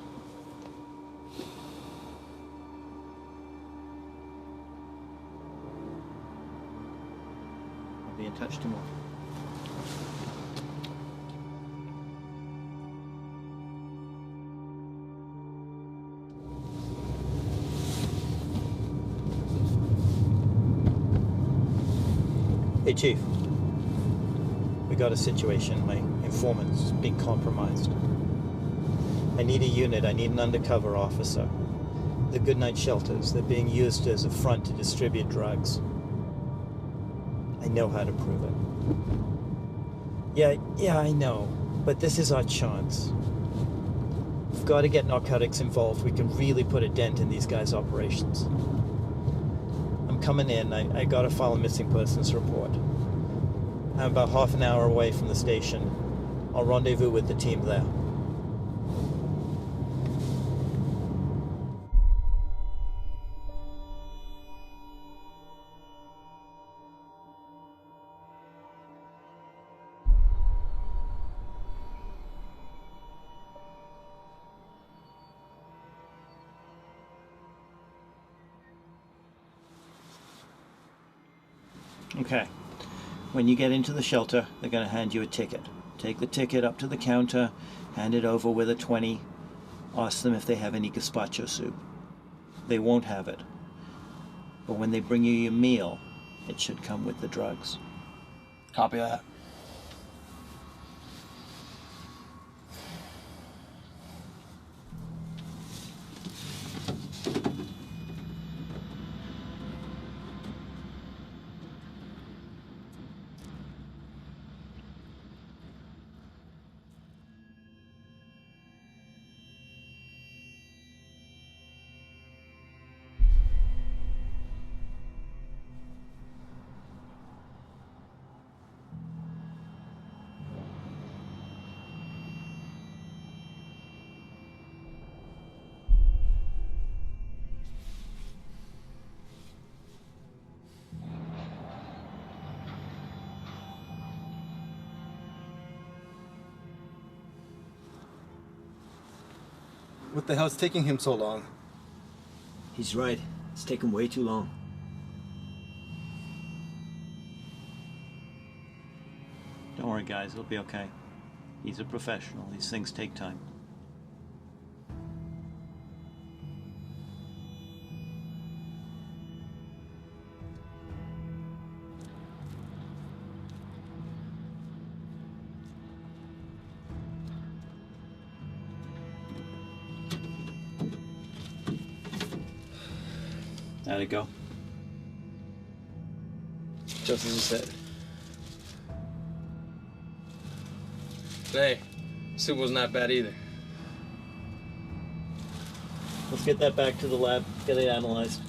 I'll be in touch tomorrow. Hey, Chief. We got a situation. My informant's being compromised. I need a unit. I need an undercover officer. The Goodnight shelters, they're being used as a front to distribute drugs. I know how to prove it. Yeah, I know. But this is our chance. We've got to get narcotics involved. We can really put a dent in these guys' operations. I'm coming in. I got to file a missing persons report. I'm about half an hour away from the station. I'll rendezvous with the team there. Okay. When you get into the shelter, they're going to hand you a ticket. Take the ticket up to the counter, hand it over with a 20. Ask them if they have any gazpacho soup. They won't have it. But when they bring you your meal, it should come with the drugs. Copy that. What the hell's taking him so long? He's right. It's taken way too long. Don't worry, guys. It'll be okay. He's a professional. These things take time. How'd it go? Just as you said. Hey, soup was not bad either. Let's get that back to the lab, get it analyzed.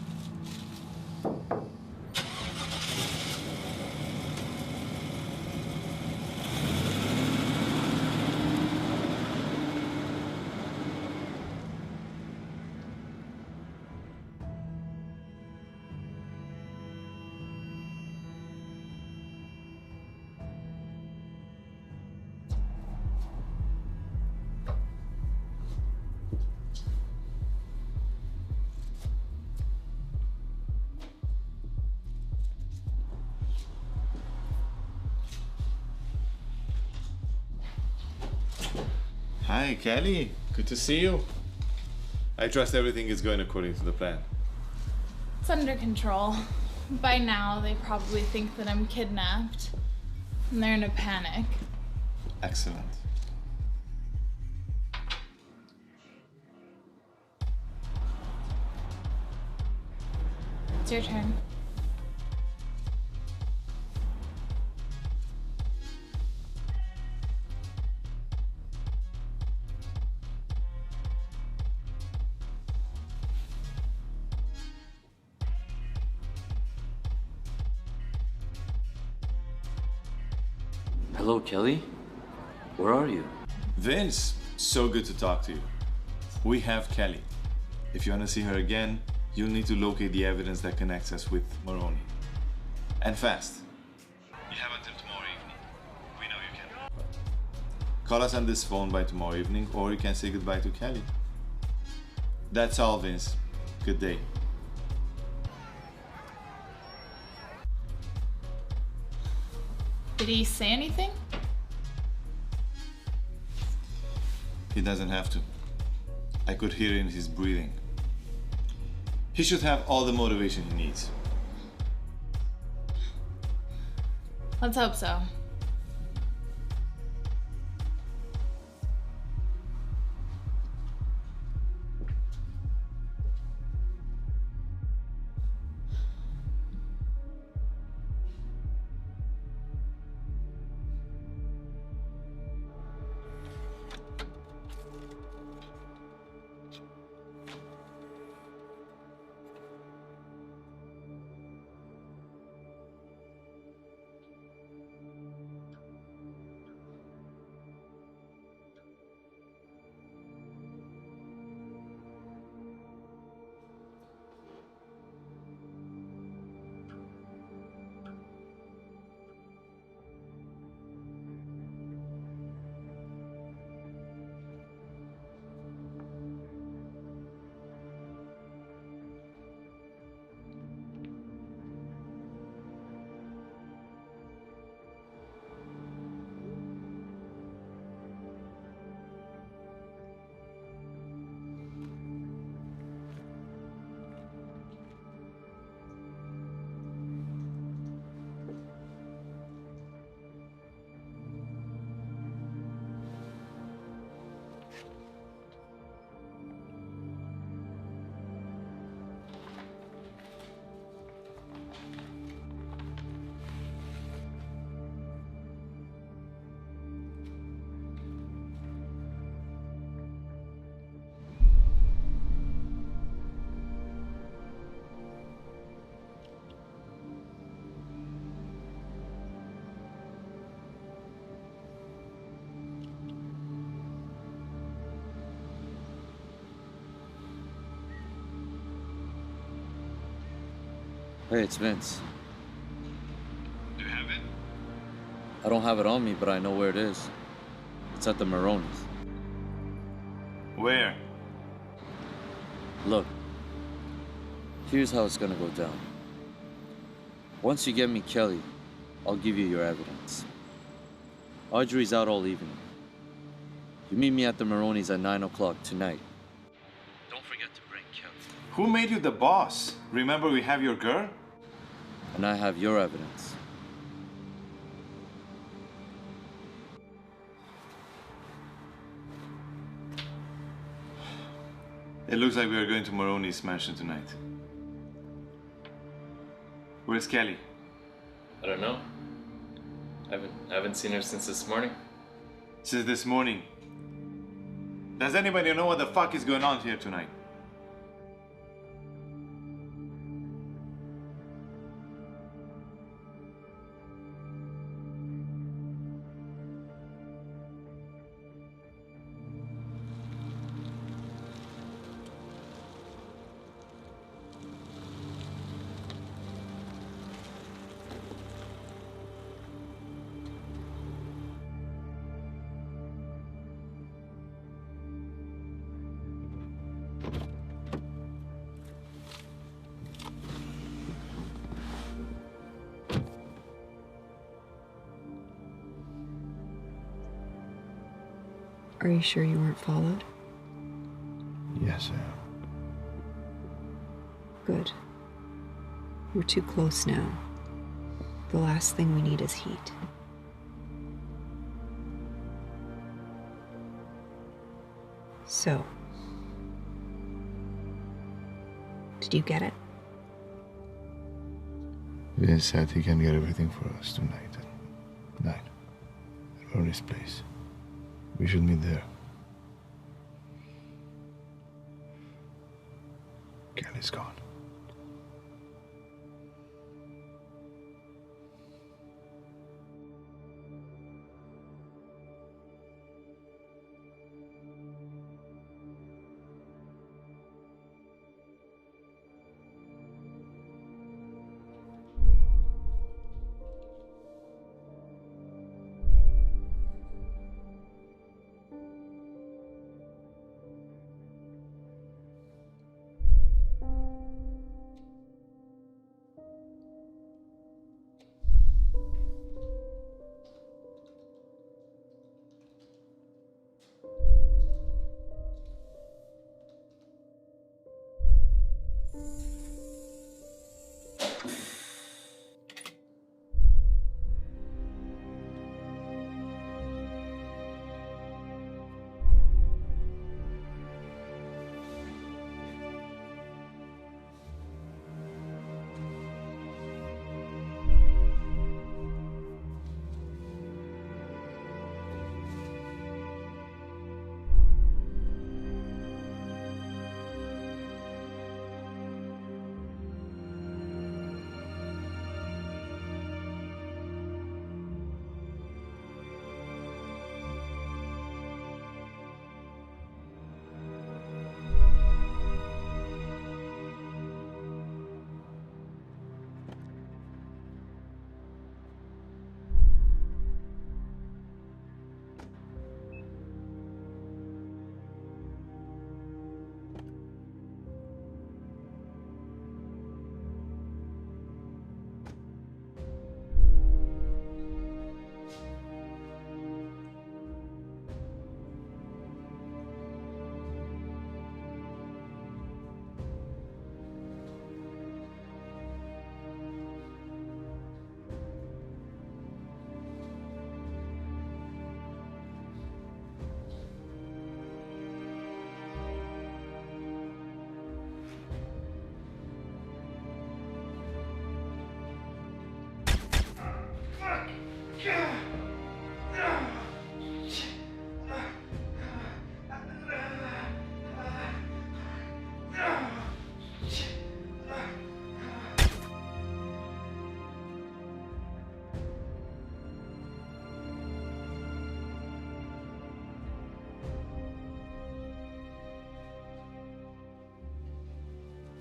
Hi, Kelly. Good to see you. I trust everything is going according to the plan. It's under control. By now, they probably think that I'm kidnapped, and they're in a panic. Excellent. It's your turn. Hello, Kelly. Where are you? Vince, so good to talk to you. We have Kelly. If you want to see her again, you'll need to locate the evidence that connects us with Maroney. And fast. You have until tomorrow evening. We know you can. Call us on this phone by tomorrow evening, or you can say goodbye to Kelly. That's all, Vince. Good day. Did he say anything? He doesn't have to. I could hear in his breathing. He should have all the motivation he needs. Let's hope so. Hey, it's Vince. Do you have it? I don't have it on me, but I know where it is. It's at the Maroney's. Where? Look, here's how it's gonna go down. Once you get me Kelly, I'll give you your evidence. Audrey's out all evening. You meet me at the Maroney's at 9 o'clock tonight. Don't forget to bring Kelly. Who made you the boss? Remember, we have your girl? And I have your evidence. It looks like we are going to Maroney's mansion tonight. Where's Kelly? I don't know. I haven't seen her since this morning. Since this morning. Does anybody know what the fuck is going on here tonight? Are you sure you weren't followed? Yes, I am. Good. We're too close now. The last thing we need is heat. So, did you get it? Vince said he can get everything for us tonight at 9 at Ronnie's place. We should meet there. Kelly's gone.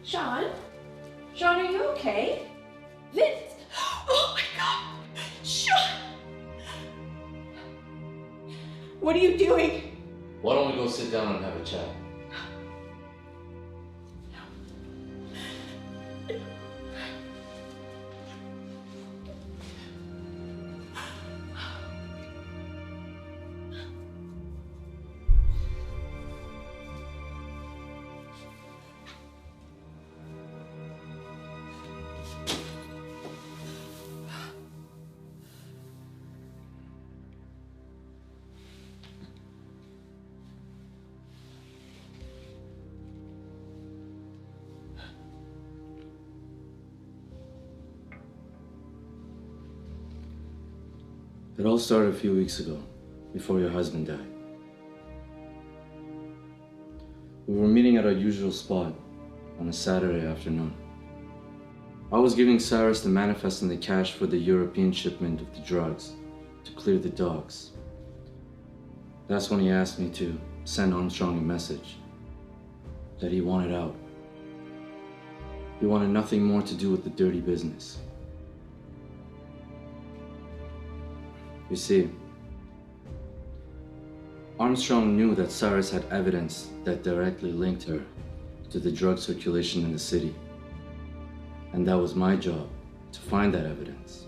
Sean? Sean, are you okay? Vince! Oh my God! Sean! What are you doing? Why don't we go sit down and have a chat? It all started a few weeks ago, before your husband died. We were meeting at our usual spot on a Saturday afternoon. I was giving Cyrus the manifest and the cash for the European shipment of the drugs to clear the dogs. That's when he asked me to send Armstrong a message that he wanted out. He wanted nothing more to do with the dirty business. You see, Armstrong knew that Cyrus had evidence that directly linked her to the drug circulation in the city. And that was my job, to find that evidence.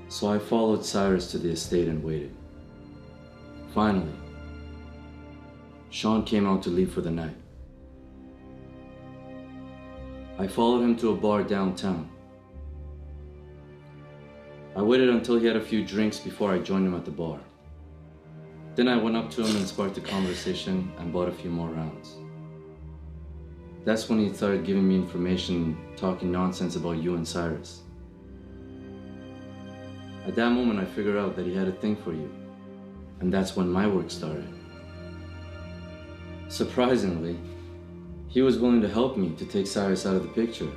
So I followed Cyrus to the estate and waited. Finally, Sean came out to leave for the night. I followed him to a bar downtown. I waited until he had a few drinks before I joined him at the bar. Then I went up to him and sparked a conversation and bought a few more rounds. That's when he started giving me information, talking nonsense about you and Cyrus. At that moment, I figured out that he had a thing for you, and that's when my work started. Surprisingly, he was willing to help me to take Cyrus out of the picture.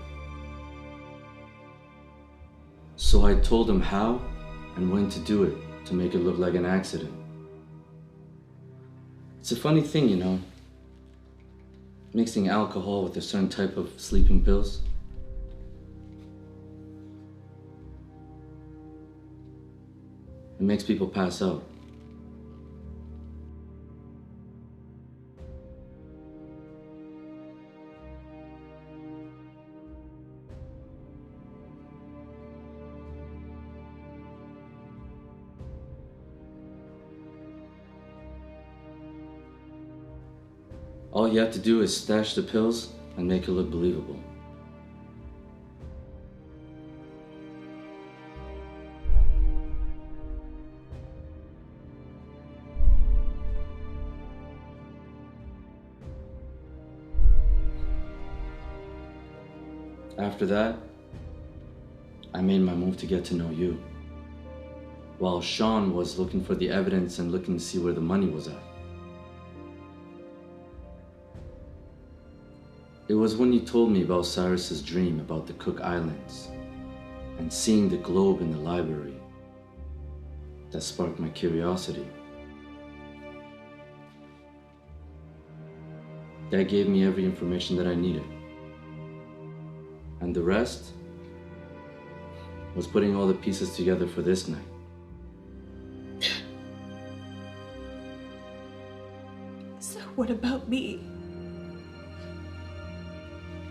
So I told him how and when to do it to make it look like an accident. It's a funny thing, you know, mixing alcohol with a certain type of sleeping pills. It makes people pass out. All you have to do is stash the pills and make it look believable. After that, I made my move to get to know you, while Sean was looking for the evidence and looking to see where the money was at. It was when you told me about Cyrus's dream about the Cook Islands and seeing the globe in the library that sparked my curiosity. That gave me every information that I needed. And the rest was putting all the pieces together for this night. So what about me?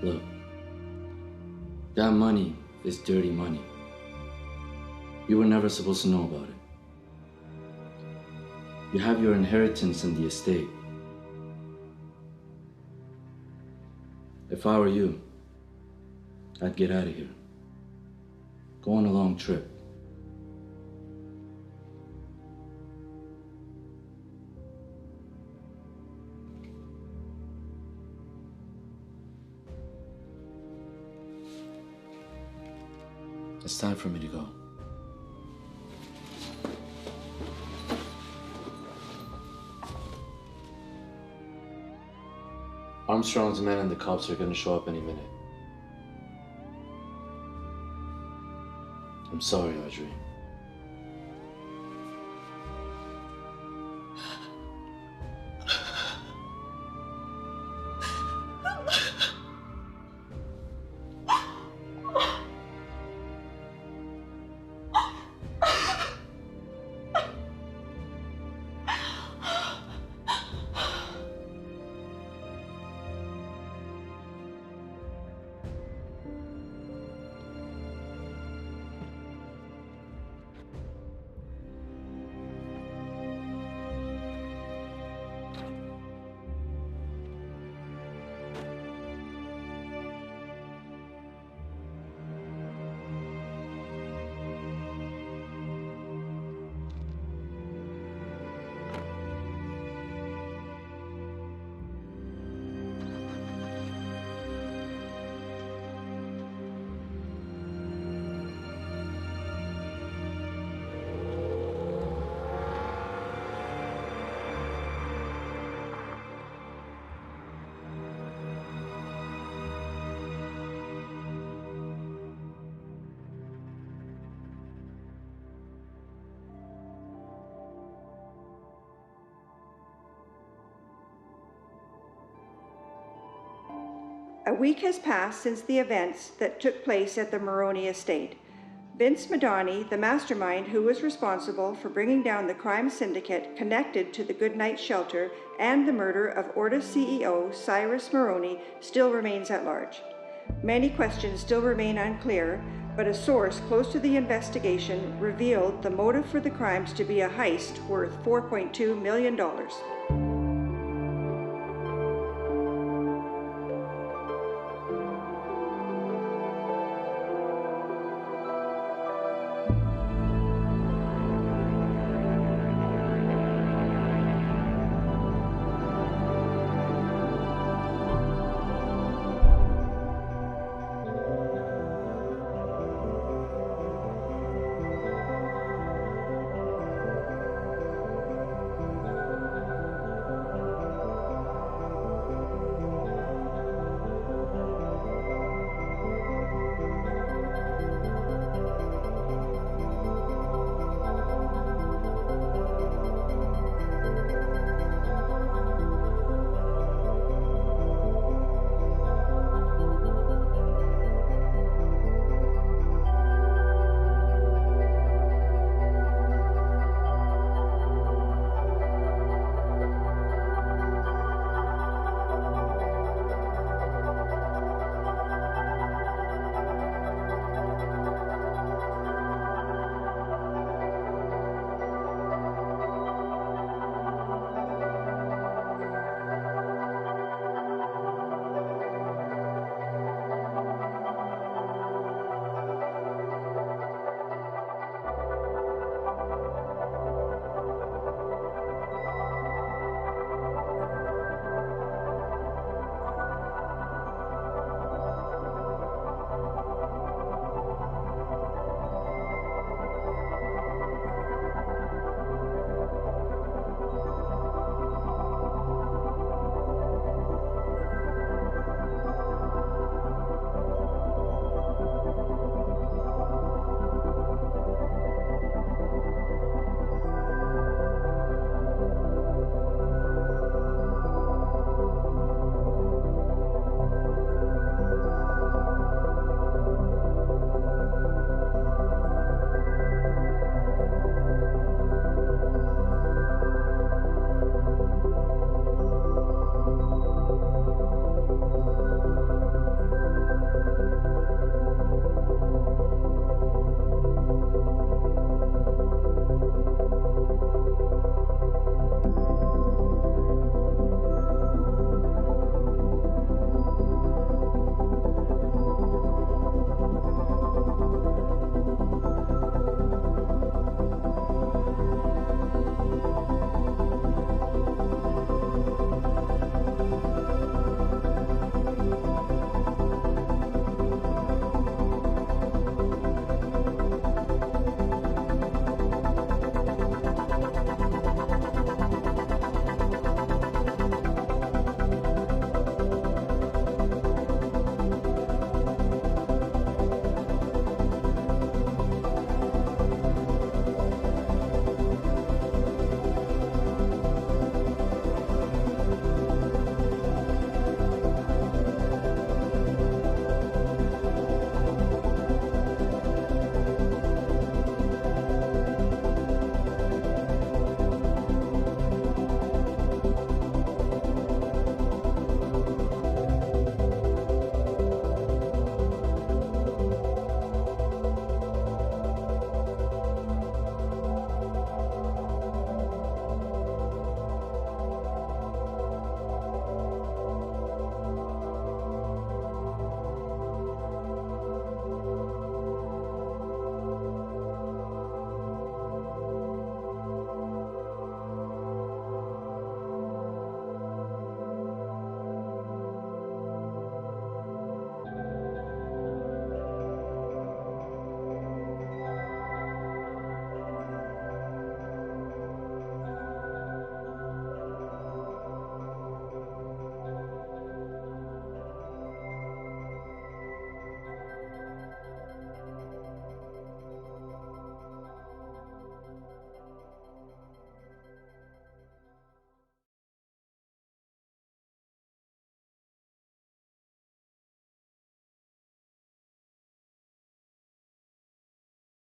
Look, that money is dirty money. You were never supposed to know about it. You have your inheritance in the estate. If I were you, I'd get out of here. Go on a long trip. It's time for me to go. Armstrong's men and the cops are gonna show up any minute. I'm sorry, Audrey. A week has passed since the events that took place at the Maroney estate. Vince Madani, the mastermind who was responsible for bringing down the crime syndicate connected to the Goodnight Shelter and the murder of Orta's CEO, Cyrus Maroney, still remains at large. Many questions still remain unclear, but a source close to the investigation revealed the motive for the crimes to be a heist worth $4.2 million.